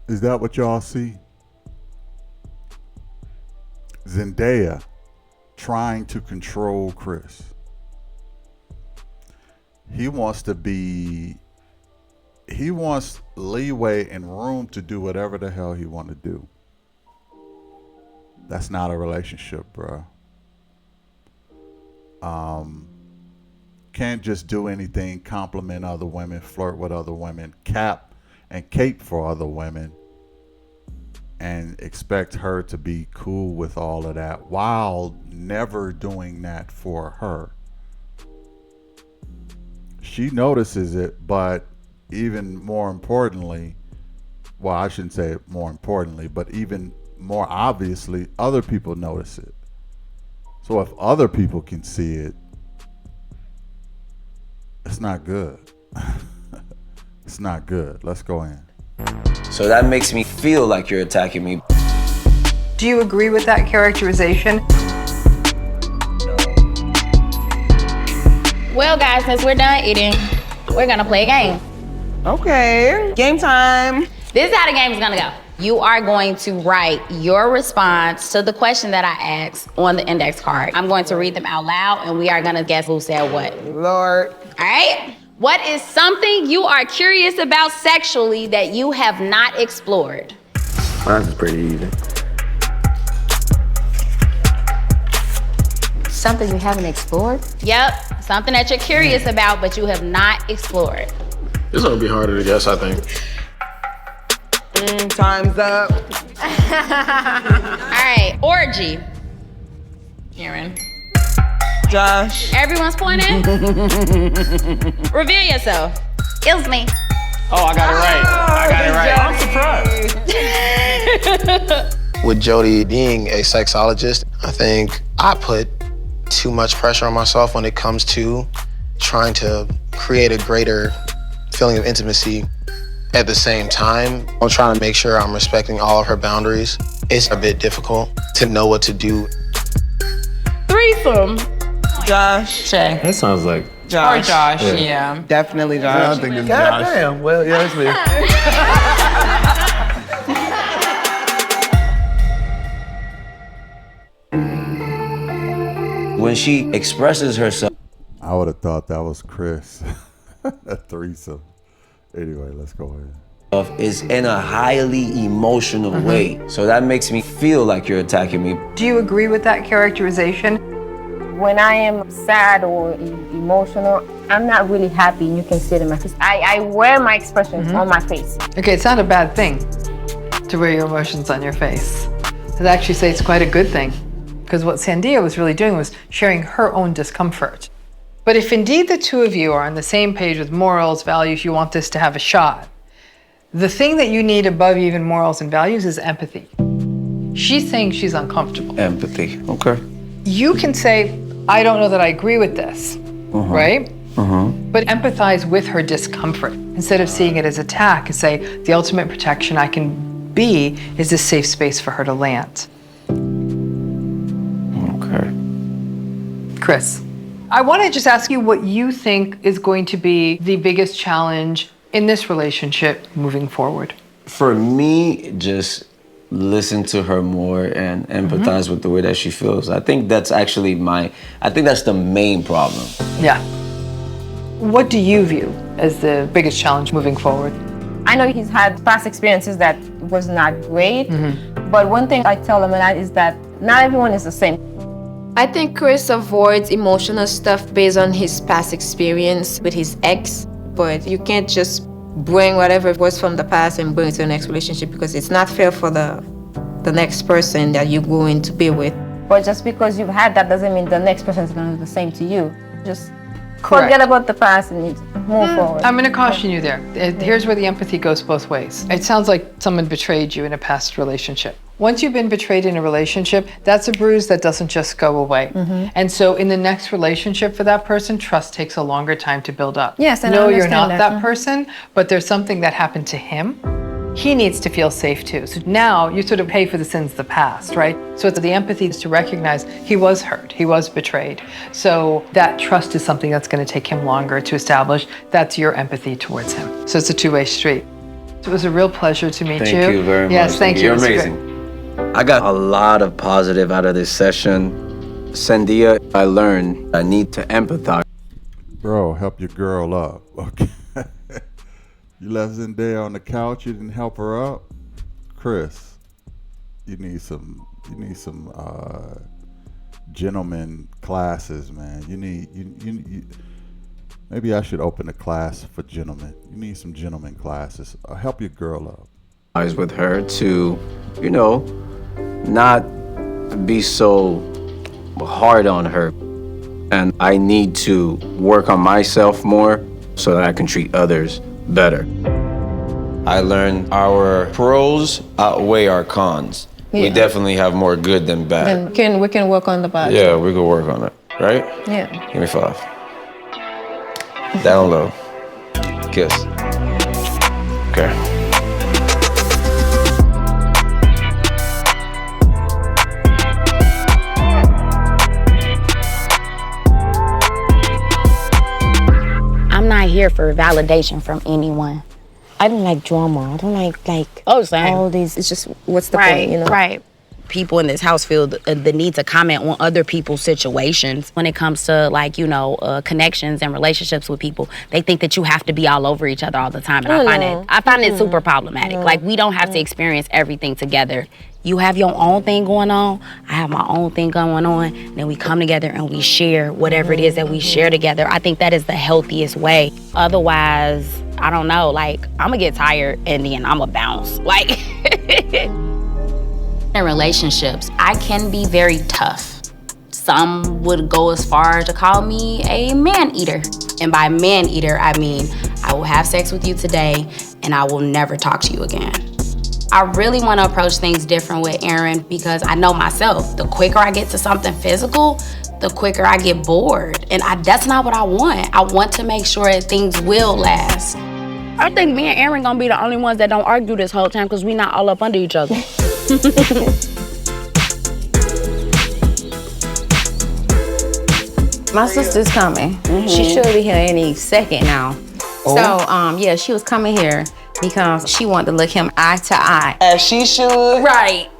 [SPEAKER 1] Is that what y'all see? Zendaya trying to control Chris. He wants leeway and room to do whatever the hell he want to do. That's not a relationship, bro. Can't just do anything, compliment other women, flirt with other women, cap and cape for other women, and expect her to be cool with all of that while never doing that for her. She notices it, but even more importantly, well, I shouldn't say more importantly, but even more obviously, other people notice it. So if other people can see it, it's not good. It's not good. Let's go in.
[SPEAKER 16] So that makes me feel like you're attacking me.
[SPEAKER 5] Do you agree with that characterization?
[SPEAKER 9] Well, guys, since we're done eating, we're gonna play a game.
[SPEAKER 19] Okay, game time.
[SPEAKER 9] This is how the game is gonna go. You are going to write your response to the question that I asked on the index card. I'm going to read them out loud, and we are gonna guess who said what.
[SPEAKER 19] Lord.
[SPEAKER 9] All right? What is something you are curious about sexually that you have not explored?
[SPEAKER 16] Mine's is pretty easy.
[SPEAKER 2] Something you haven't explored?
[SPEAKER 9] Yep, something that you're curious about, but you have not explored.
[SPEAKER 17] This is gonna be harder to guess, I think.
[SPEAKER 19] Time's up.
[SPEAKER 9] All right, orgy. Karen.
[SPEAKER 19] Josh.
[SPEAKER 9] Everyone's pointing? Reveal yourself. It was me.
[SPEAKER 17] Oh, I got it right. I'm surprised. With Jody being a sexologist, I think I put too much pressure on myself when it comes to trying to create a greater feeling of intimacy. At the same time, I'm trying to make sure I'm respecting all of her boundaries. It's a bit difficult to know what to do.
[SPEAKER 19] Threesome. Josh.
[SPEAKER 14] Shay.
[SPEAKER 12] That sounds like
[SPEAKER 19] Josh.
[SPEAKER 14] Or Josh, yeah.
[SPEAKER 19] Definitely Josh.
[SPEAKER 12] I don't think it's Josh.
[SPEAKER 17] Damn, well, yeah, it's me.
[SPEAKER 16] When she expresses herself,
[SPEAKER 1] I would have thought that was Chris. A threesome. Anyway, let's go ahead.
[SPEAKER 16] is in a highly emotional way. So that makes me feel like you're attacking me.
[SPEAKER 5] Do you agree with that characterization?
[SPEAKER 18] When I am sad or emotional, I'm not really happy, and you can see it in my face. I wear my expressions on my face.
[SPEAKER 5] Okay, it's not a bad thing to wear your emotions on your face. I'd actually say it's quite a good thing, because what Sandia was really doing was sharing her own discomfort. But if indeed the two of you are on the same page with morals, values, you want this to have a shot, the thing that you need above even morals and values is empathy. She's saying she's uncomfortable.
[SPEAKER 16] Empathy, okay.
[SPEAKER 5] You can say, I don't know that I agree with this, right? But empathize with her discomfort. Instead of seeing it as attack, and say, the ultimate protection I can be is a safe space for her to land.
[SPEAKER 16] Okay.
[SPEAKER 5] Chris, I want to just ask you what you think is going to be the biggest challenge in this relationship moving forward.
[SPEAKER 16] For me, just listen to her more and empathize with the way that she feels. I think that's actually that's the main problem.
[SPEAKER 5] Yeah. What do you view as the biggest challenge moving forward?
[SPEAKER 18] I know he's had past experiences that was not great, but one thing I tell him is that not everyone is the same.
[SPEAKER 7] I think Chris avoids emotional stuff based on his past experience with his ex, but you can't just bring whatever was from the past and bring it to the next relationship, because it's not fair for the next person that you're going to be with.
[SPEAKER 18] But just because you've had that doesn't mean the next person is going to do the same to you. Just
[SPEAKER 5] Correct.
[SPEAKER 18] forget about the past and move forward.
[SPEAKER 5] I'm going to caution you there. Here's where the empathy goes both ways. It sounds like someone betrayed you in a past relationship. Once you've been betrayed in a relationship, that's a bruise that doesn't just go away. And so in the next relationship for that person, trust takes a longer time to build up.
[SPEAKER 18] Yes, and I
[SPEAKER 5] no, you're
[SPEAKER 18] understand
[SPEAKER 5] not
[SPEAKER 18] that.
[SPEAKER 5] that person, but there's something that happened to him. He needs to feel safe too. So now you sort of pay for the sins of the past, right? So the empathy is to recognize he was hurt, he was betrayed. So that trust is something that's going to take him longer to establish. That's your empathy towards him. So it's a two-way street. It was a real pleasure to meet you.
[SPEAKER 16] Thank you very much.
[SPEAKER 5] Yes, thank you.
[SPEAKER 16] You're
[SPEAKER 5] It was
[SPEAKER 16] amazing.
[SPEAKER 5] great.
[SPEAKER 16] I got a lot of positive out of this session. Sandia, I learned I need to empathize.
[SPEAKER 1] Bro, help your girl up. Okay. You left Zendaya on the couch, you didn't help her up. Chris, you need some gentleman classes, man. You maybe I should open a class for gentlemen. You need some gentleman classes. Help your girl up.
[SPEAKER 16] I was with her to, not be so hard on her. And I need to work on myself more so that I can treat others better. I learned our pros outweigh our cons. We definitely have more good than bad.
[SPEAKER 18] Then we can work on the bad.
[SPEAKER 16] Yeah, we could work on it, right?
[SPEAKER 18] Yeah.
[SPEAKER 16] Give me 5. Down low. Kiss. Okay.
[SPEAKER 9] I'm not here for validation from anyone. I don't like drama. I don't like all these.
[SPEAKER 18] It's just, what's the
[SPEAKER 9] right,
[SPEAKER 18] point,
[SPEAKER 9] Right. People in this house feel the need to comment on other people's situations. When it comes to connections and relationships with people, they think that you have to be all over each other all the time. And I find it super problematic. Like, we don't have to experience everything together. You have your own thing going on, I have my own thing going on, and then we come together and we share whatever it is that we share together. I think that is the healthiest way. Otherwise, I don't know, I'm gonna get tired and then I'm gonna bounce. In relationships, I can be very tough. Some would go as far as to call me a man-eater. And by man-eater, I mean, I will have sex with you today and I will never talk to you again. I really want to approach things different with Aaron because I know myself. The quicker I get to something physical, the quicker I get bored. And that's not what I want. I want to make sure that things will last. I think me and Aaron gonna be the only ones that don't argue this whole time because we not all up under each other.
[SPEAKER 2] My sister's coming. She should be here any second now. So, she was coming here because she wanted to look him eye to eye.
[SPEAKER 19] As she should.
[SPEAKER 2] Right.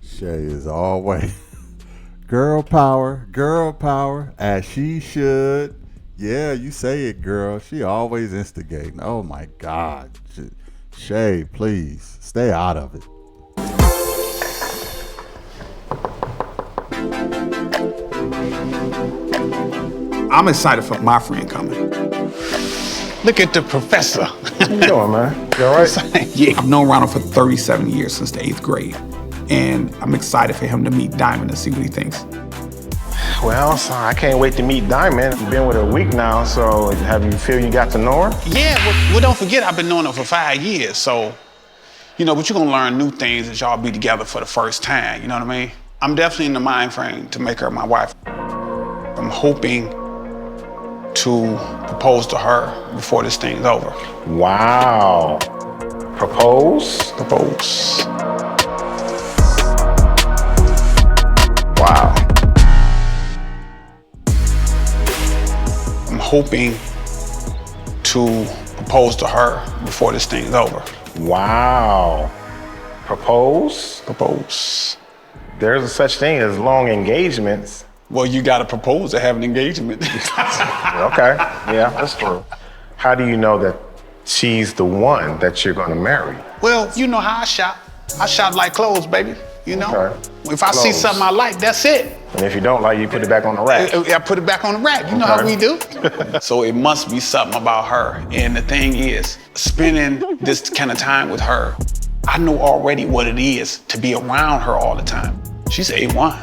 [SPEAKER 1] Shay is always girl power, as she should. Yeah, you say it, girl. She always instigating. Oh my God. Shay, please stay out of it.
[SPEAKER 15] I'm excited for my friend coming. Look at the professor.
[SPEAKER 12] How you doing, man? You all right?
[SPEAKER 15] Yeah, I've known Ronald for 37 years, since the 8th grade. And I'm excited for him to meet Diamond and see what he thinks.
[SPEAKER 12] Well, so I can't wait to meet Diamond. You've been with her a week now, so have you feel you got to know her?
[SPEAKER 15] Yeah, well, don't forget, I've been knowing her for 5 years, so, but you're gonna learn new things as y'all be together for the first time, you know what I mean? I'm definitely in the mind frame to make her my wife. I'm hoping to propose to her before this thing's over.
[SPEAKER 12] Wow. Propose?
[SPEAKER 15] Propose.
[SPEAKER 12] Wow.
[SPEAKER 15] I'm hoping to propose to her before this thing's over.
[SPEAKER 12] Wow. Propose?
[SPEAKER 15] Propose.
[SPEAKER 12] There's a such thing as long engagements.
[SPEAKER 15] Well, you gotta propose to have an engagement.
[SPEAKER 12] Okay, yeah, that's true. How do you know that she's the one that you're gonna marry?
[SPEAKER 15] Well, you know how I shop. I shop like clothes, baby, Okay. If I see something I like, that's it.
[SPEAKER 12] And if you don't like, you put it back on the rack.
[SPEAKER 15] I put it back on the rack. You know how we do. So it must be something about her. And the thing is, spending this kind of time with her, I know already what it is to be around her all the time. She's A1.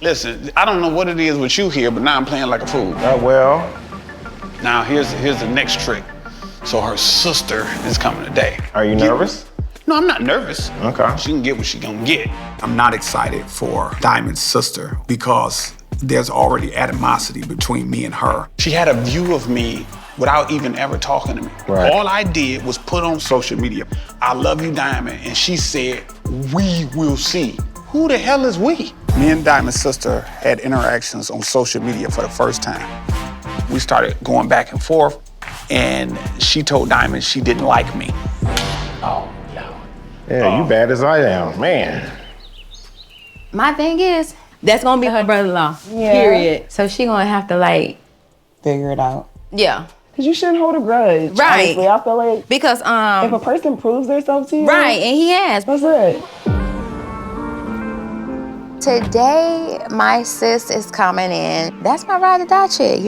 [SPEAKER 15] Listen, I don't know what it is with you here, but now I'm playing like a fool.
[SPEAKER 12] Well.
[SPEAKER 15] Now here's the next trick. So her sister is coming today.
[SPEAKER 12] Are you nervous?
[SPEAKER 15] No, I'm not nervous.
[SPEAKER 12] Okay.
[SPEAKER 15] She can get what she gonna get. I'm not excited for Diamond's sister because there's already animosity between me and her. She had a view of me without even ever talking to me.
[SPEAKER 12] Right.
[SPEAKER 15] All I did was put on social media, I love you, Diamond, and she said, we will see. Who the hell is we? Me and Diamond's sister had interactions on social media for the first time. We started going back and forth, and she told Diamond she didn't like me. Oh, no.
[SPEAKER 12] Yeah, you bad as I am, man.
[SPEAKER 2] My thing is, that's gonna be her brother-in-law.
[SPEAKER 10] Yeah.
[SPEAKER 2] Period. So she gonna have to
[SPEAKER 10] figure it out.
[SPEAKER 2] Yeah.
[SPEAKER 10] Because you shouldn't hold a grudge.
[SPEAKER 2] Right.
[SPEAKER 10] Honestly, I feel like
[SPEAKER 2] because
[SPEAKER 10] if a person proves themselves to you,
[SPEAKER 2] right, and he has.
[SPEAKER 10] That's it.
[SPEAKER 7] Today, my sis is coming in. That's my ride or die chick,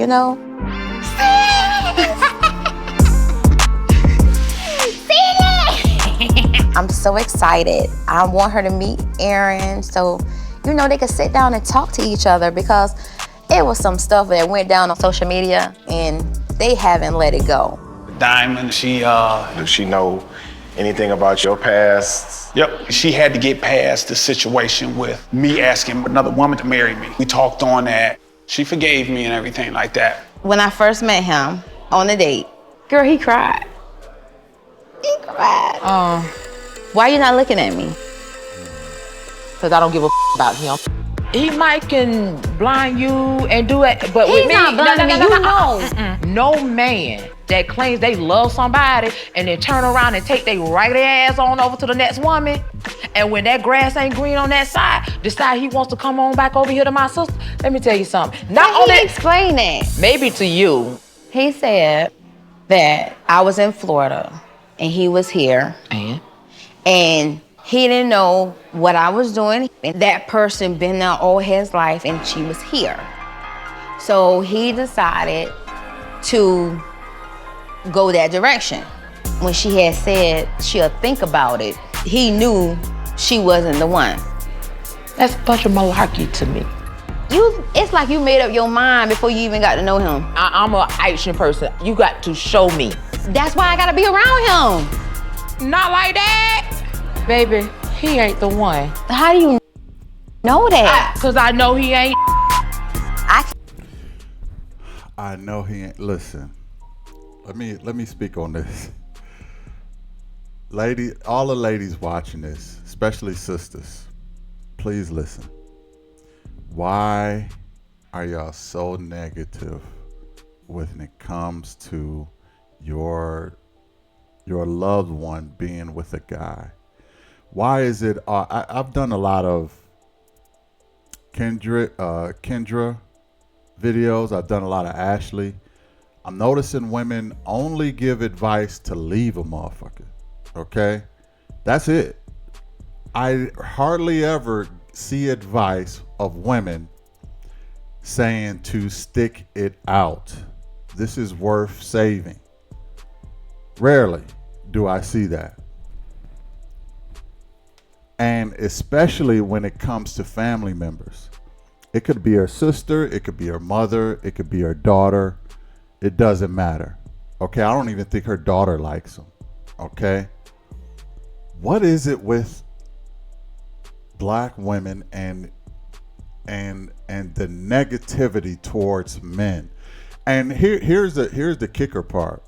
[SPEAKER 7] I'm so excited. I want her to meet Aaron so, they could sit down and talk to each other because it was some stuff that went down on social media and they haven't let it go.
[SPEAKER 15] Diamond, she,
[SPEAKER 12] Does she know anything about your past?
[SPEAKER 15] Yep. She had to get past the situation with me asking another woman to marry me. We talked on that. She forgave me and everything like that.
[SPEAKER 2] When I first met him on the date, girl, he cried. He cried. Why you not looking at me?
[SPEAKER 19] Because I don't give a about him. He might can blind you and do it, but with me,
[SPEAKER 2] not blinding me.
[SPEAKER 19] No man that claims they love somebody and then turn around and take their raggedy ass on over to the next woman, and when that grass ain't green on that side, decide he wants to come on back over here to my sister. Let me tell you something. Not
[SPEAKER 2] How
[SPEAKER 19] only
[SPEAKER 2] he explain that?
[SPEAKER 19] maybe to you.
[SPEAKER 2] He said that I was in Florida and he was here. And he didn't know what I was doing. And that person been there all his life and she was here. So he decided to go that direction. When she had said she'll think about it, he knew she wasn't the one.
[SPEAKER 19] That's a bunch of malarkey to me.
[SPEAKER 2] It's like you made up your mind before you even got to know him.
[SPEAKER 19] I'm an action person. You got to show me.
[SPEAKER 2] That's why I gotta be around him.
[SPEAKER 19] Not like that. Baby, he ain't the one.
[SPEAKER 2] How do you know that?
[SPEAKER 19] Because I know he ain't.
[SPEAKER 1] I know he ain't. Listen, let me speak on this. Lady, all the ladies watching this, especially sisters, please listen. Why are y'all so negative when it comes to your loved one being with a guy? Why is it? I've done a lot of Kendra videos. I've done a lot of Ashley. I'm noticing women only give advice to leave a motherfucker. Okay? That's it. I hardly ever see advice of women saying to stick it out. This is worth saving. Rarely do I see that. And especially when it comes to family members. It could be her sister, it could be her mother, it could be her daughter. It doesn't matter. Okay, I don't even think her daughter likes him. Okay? What is it with black women and the negativity towards men? And here's the kicker part.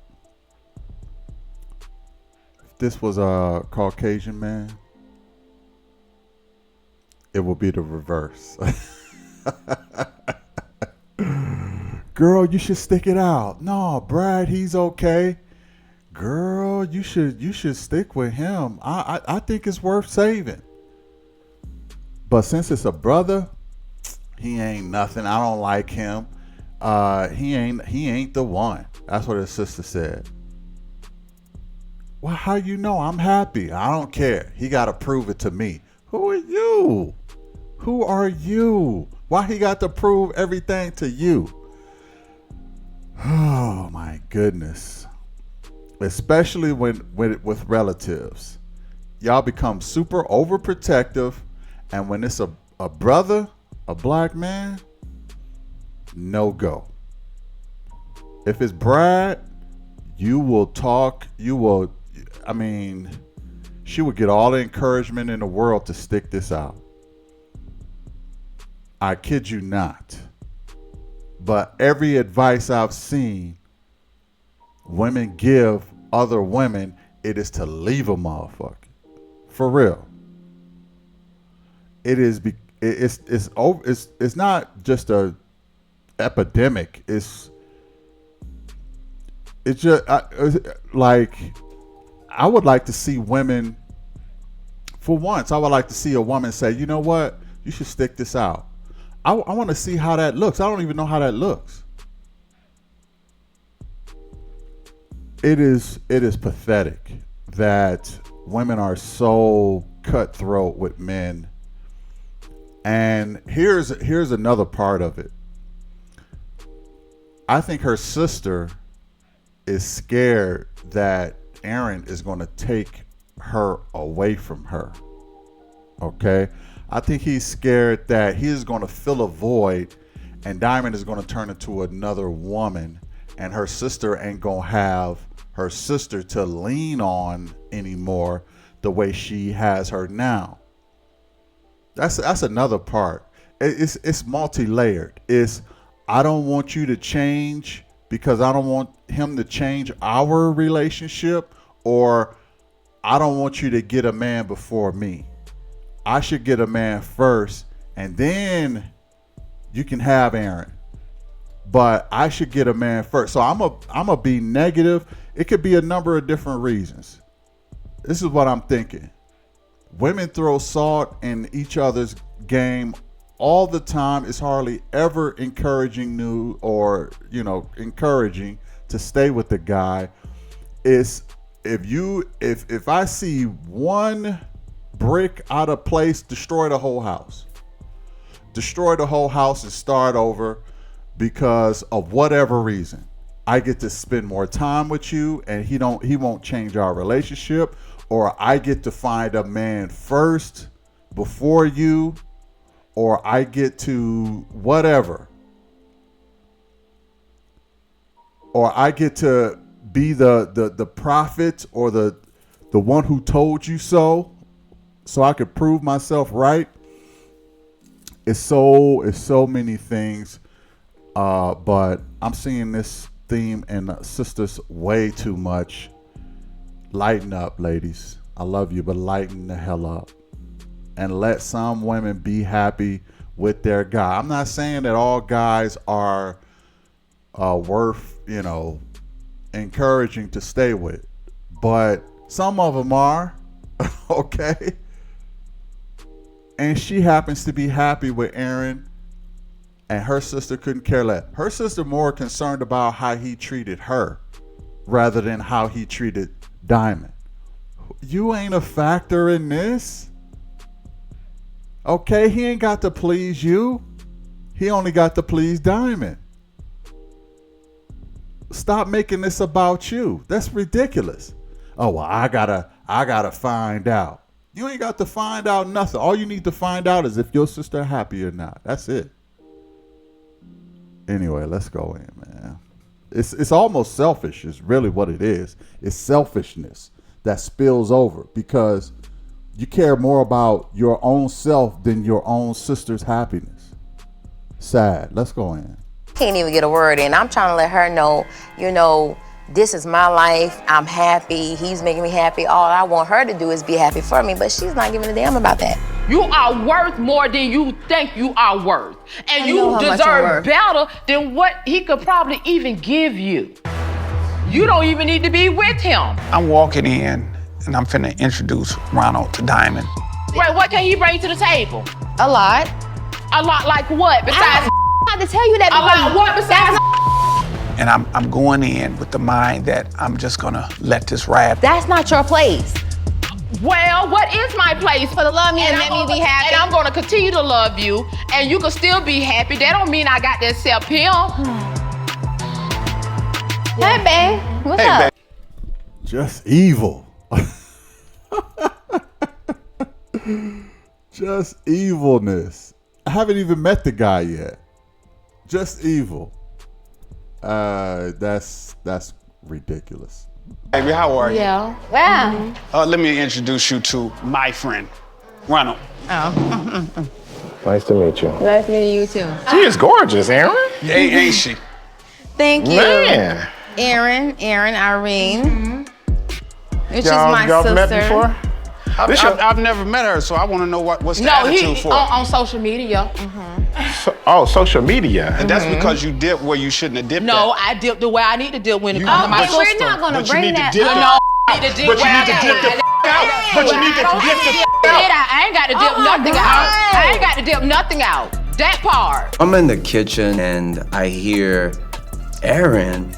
[SPEAKER 1] If this was a Caucasian man, it will be the reverse. Girl, you should stick it out. No, Brad, he's okay. Girl, you should stick with him. I think it's worth saving. But since it's a brother, he ain't nothing. I don't like him. He ain't the one. That's what his sister said. Well, how you know? I'm happy. I don't care. He got to prove it to me. Who are you? Who are you? Why he got to prove everything to you? Oh my goodness. Especially with relatives. Y'all become super overprotective, and when it's a brother, a black man, no go. If it's Brad, she would get all the encouragement in the world to stick this out. I kid you not. But every advice I've seen women give other women, it is to leave a motherfucker. For real. It's not just a epidemic. It's just like, I would like to see women, for once, I would like to see a woman say, you know what? You should stick this out. I want to see how that looks. I don't even know how that looks. It is pathetic that women are so cutthroat with men. And here's another part of it. I think her sister is scared that Aaron is going to take her away from her. Okay? I think he's scared that he is going to fill a void and Diamond is going to turn into another woman, and her sister ain't going to have her sister to lean on anymore the way she has her now. That's another part. It's multi-layered. It's, I don't want you to change because I don't want him to change our relationship, or I don't want you to get a man before me. I should get a man first, and then you can have Aaron. But I should get a man first. So I'm a be negative. It could be a number of different reasons. This is what I'm thinking. Women throw salt in each other's game all the time. It's hardly ever encouraging encouraging to stay with the guy. It's if I see one brick out of place, destroy the whole house. Destroy the whole house and start over because of whatever reason. I get to spend more time with you and he won't change our relationship, or I get to find a man first before you, or I get to whatever. Or I get to be the prophet or the one who told you so I could prove myself right. It's so many things, but I'm seeing this theme in sisters way too much. Lighten up, ladies. I love you, but lighten the hell up and let some women be happy with their guy. I'm not saying that all guys are worth, encouraging to stay with, but some of them are. Okay. And she happens to be happy with Aaron, And her sister couldn't care less. Her sister more concerned about how he treated her rather than how he treated Diamond. You ain't a factor in this. Okay, he ain't got to please you. He only got to please Diamond. Stop making this about you. That's ridiculous. Oh, well, I gotta find out. You ain't got to find out nothing. All you need to find out is if your sister happy or not. That's it. Anyway, let's go in, man. It's almost selfish is really what it is. It's selfishness that spills over because you care more about your own self than your own sister's happiness. Sad. Let's go in.
[SPEAKER 7] Can't even get a word in. I'm trying to let her know, you know, this is my life. I'm happy. He's making me happy. All I want her to do is be happy for me, but she's not giving a damn about that.
[SPEAKER 8] You are worth more than you think you are worth. And you deserve better than what he could probably even give you. You don't even need to be with him.
[SPEAKER 3] I'm walking in and I'm finna introduce Ronald to Diamond.
[SPEAKER 8] Wait, what can he bring to the table?
[SPEAKER 7] A lot.
[SPEAKER 8] A lot like what? Besides
[SPEAKER 7] I have to tell you that.
[SPEAKER 8] A lot what besides
[SPEAKER 3] And I'm going in with the mind that I'm just gonna let this ride.
[SPEAKER 7] That's not your place.
[SPEAKER 8] Well, what is my place?
[SPEAKER 7] For the love me and let me be happy.
[SPEAKER 8] And I'm gonna continue to love you, and you can still be happy. That don't mean I got to accept him.
[SPEAKER 7] Hey, babe. What's up?
[SPEAKER 3] Babe.
[SPEAKER 1] Just evil. Just evilness. I haven't even met the guy yet. Just evil. That's ridiculous.
[SPEAKER 3] Baby, how are you?
[SPEAKER 7] Yeah. Wow.
[SPEAKER 3] Let me introduce you to my friend, Ronald.
[SPEAKER 7] Oh.
[SPEAKER 12] Nice to meet you.
[SPEAKER 7] Nice meeting you too.
[SPEAKER 12] She is gorgeous, Aaron.
[SPEAKER 3] Ain't she?
[SPEAKER 7] Thank you.
[SPEAKER 12] Man.
[SPEAKER 7] Irene, Irene. Which is
[SPEAKER 12] Y'all
[SPEAKER 7] my
[SPEAKER 12] met
[SPEAKER 7] sister.
[SPEAKER 12] before?
[SPEAKER 3] I've never met her, so I want to know what's the attitude for.
[SPEAKER 8] On social media.
[SPEAKER 12] Social media.
[SPEAKER 3] And that's because you dipped where you shouldn't have dipped.
[SPEAKER 8] No, I dipped the way I need to dip when it comes to my sister.
[SPEAKER 7] We're not gonna bring that
[SPEAKER 8] No,
[SPEAKER 7] up.
[SPEAKER 8] I need to dip where I I ain't got to dip nothing out. I ain't got to dip nothing out. That part.
[SPEAKER 16] I'm in the kitchen and I hear Aaron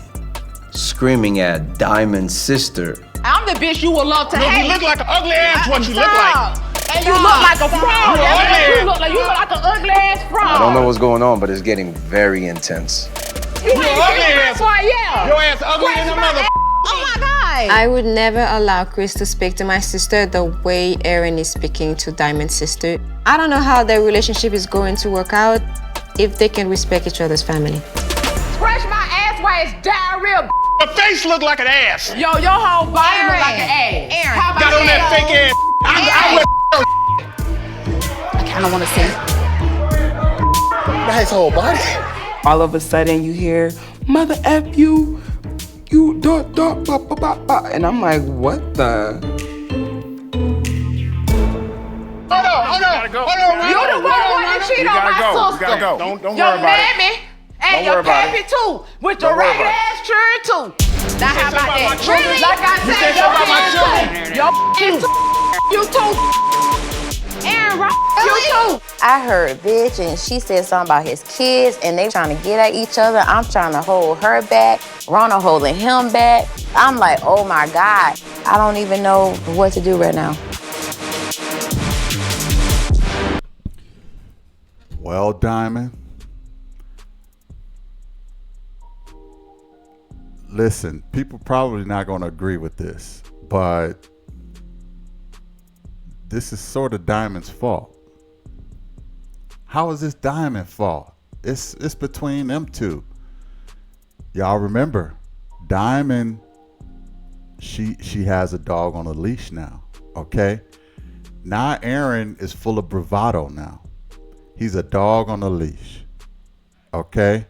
[SPEAKER 16] screaming at Diamond's sister.
[SPEAKER 8] I'm the bitch you would love to hate.
[SPEAKER 3] You look like an ugly ass. What you look like?
[SPEAKER 8] And you look like a fraud. You look like an ugly ass fraud.
[SPEAKER 16] I don't know what's going on, but it's getting very intense.
[SPEAKER 8] You ugly ass. Yeah.
[SPEAKER 3] Your ass ugly in the mother.
[SPEAKER 8] Oh my God.
[SPEAKER 18] I would never allow Chris to speak to my sister the way Aaron is speaking to Diamond's sister. I don't know how their relationship is going to work out if they can respect each other's family.
[SPEAKER 8] Scratch my ass while it's diarrhea.
[SPEAKER 3] Your face look like an ass.
[SPEAKER 8] Yo, your whole body look like an ass.
[SPEAKER 7] Aaron.
[SPEAKER 8] How about
[SPEAKER 3] Got on that fake ass.
[SPEAKER 9] I kind of want to say.
[SPEAKER 12] Nice whole body.
[SPEAKER 10] All of a sudden you hear, mother F you and I'm like, what the?
[SPEAKER 3] Hold on.
[SPEAKER 8] You the one wanting to cheat on my sister.
[SPEAKER 12] You gotta go. Don't
[SPEAKER 8] Your
[SPEAKER 12] worry about it.
[SPEAKER 8] mammy and
[SPEAKER 12] Don't
[SPEAKER 8] your
[SPEAKER 12] worry about
[SPEAKER 8] pappy
[SPEAKER 12] it.
[SPEAKER 8] too, with the
[SPEAKER 12] Don't worry
[SPEAKER 8] ragged
[SPEAKER 12] about it.
[SPEAKER 8] ass children too. Now how about that?
[SPEAKER 3] children?
[SPEAKER 8] Like I
[SPEAKER 3] You
[SPEAKER 8] said,
[SPEAKER 3] said
[SPEAKER 8] your
[SPEAKER 3] something about my
[SPEAKER 8] kids too. You too. Aaron, you too.
[SPEAKER 7] I heard bitch and she said something about his kids and they trying to get at each other. I'm trying to hold her back. Ronald holding him back. I'm like, oh my God. I don't even know what to do right now.
[SPEAKER 1] Well, Diamond, listen, people probably not going to agree with this, but this is sort of Diamond's fault. How is this Diamond's fault? It's between them two. Y'all remember, Diamond, she has a dog on a leash now, okay? Now Aaron is full of bravado now. He's a dog on a leash, okay?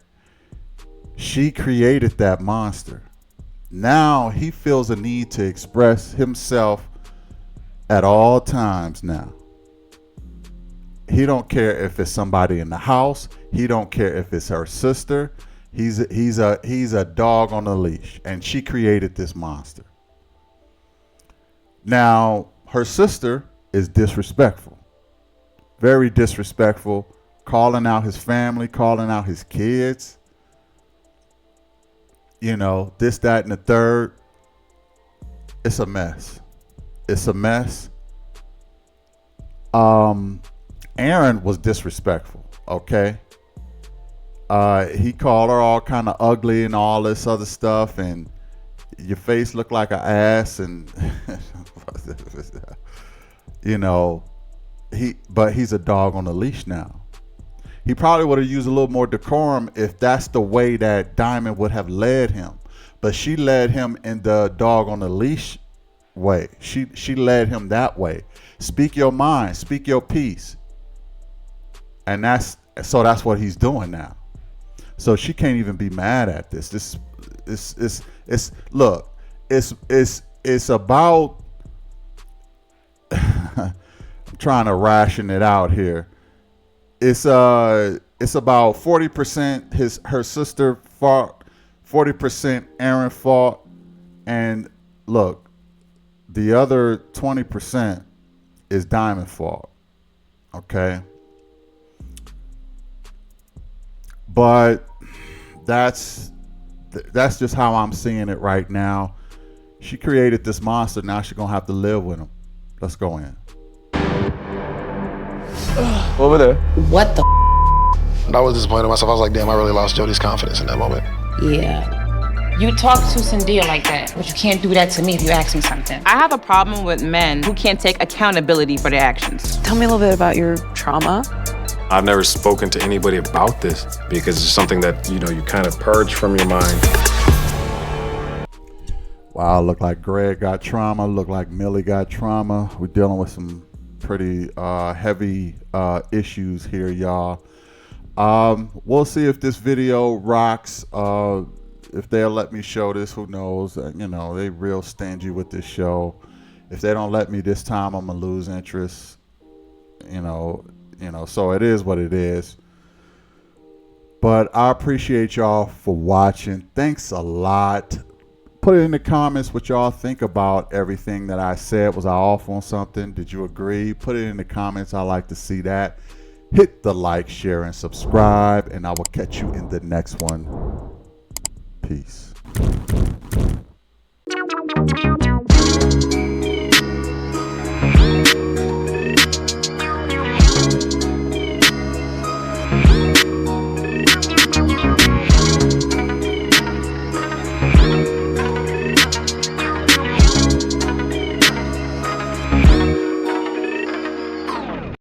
[SPEAKER 1] She created that monster. Now he feels a need to express himself at all times now. He don't care if it's somebody in the house. He don't care if it's her sister. He's a dog on a leash, and she created this monster. Now, her sister is disrespectful. Very disrespectful calling out his family, calling out his kids. You know, this, that, and the third. It's a mess. It's a mess. Aaron was disrespectful, okay? He called her all kind of ugly and all this other stuff, and your face looked like an ass, and you know, but he's a dog on a leash now. He probably would have used a little more decorum if that's the way that Diamond would have led him. But she led him in the dog on the leash way. She led him that way. Speak your mind, speak your piece. And that's what he's doing now. So she can't even be mad at this. Look, it's about I'm trying to ration it out here. It's about 40% her sister fault, 40% Aaron fault, and look, the other 20% is Diamond fault. Okay? But that's just how I'm seeing it right now. She created this monster, now she's gonna have to live with him. Let's go in.
[SPEAKER 12] Over there.
[SPEAKER 9] What the?
[SPEAKER 17] I was disappointed in myself. I was like, damn, I really lost Jody's confidence in that moment.
[SPEAKER 9] Yeah. You talk to Cynthia like that, but you can't do that to me if you ask me something.
[SPEAKER 14] I have a problem with men who can't take accountability for their actions.
[SPEAKER 4] Tell me a little bit about your trauma.
[SPEAKER 12] I've never spoken to anybody about this because it's something that, you kind of purge from your mind.
[SPEAKER 1] Wow, look like Greg got trauma, look like Millie got trauma. We're dealing with some pretty heavy issues here, y'all. We'll see if this video rocks. If they'll let me show this, who knows? They real stingy with this show. If they don't let me this time, I'm gonna lose interest. So it is what it is. But I appreciate y'all for watching. Thanks a lot. Put it in the comments what y'all think about everything that I said. Was I off on something? Did you agree? Put it in the comments. I like to see that. Hit the like, share, and subscribe, and I will catch you in the next one. Peace.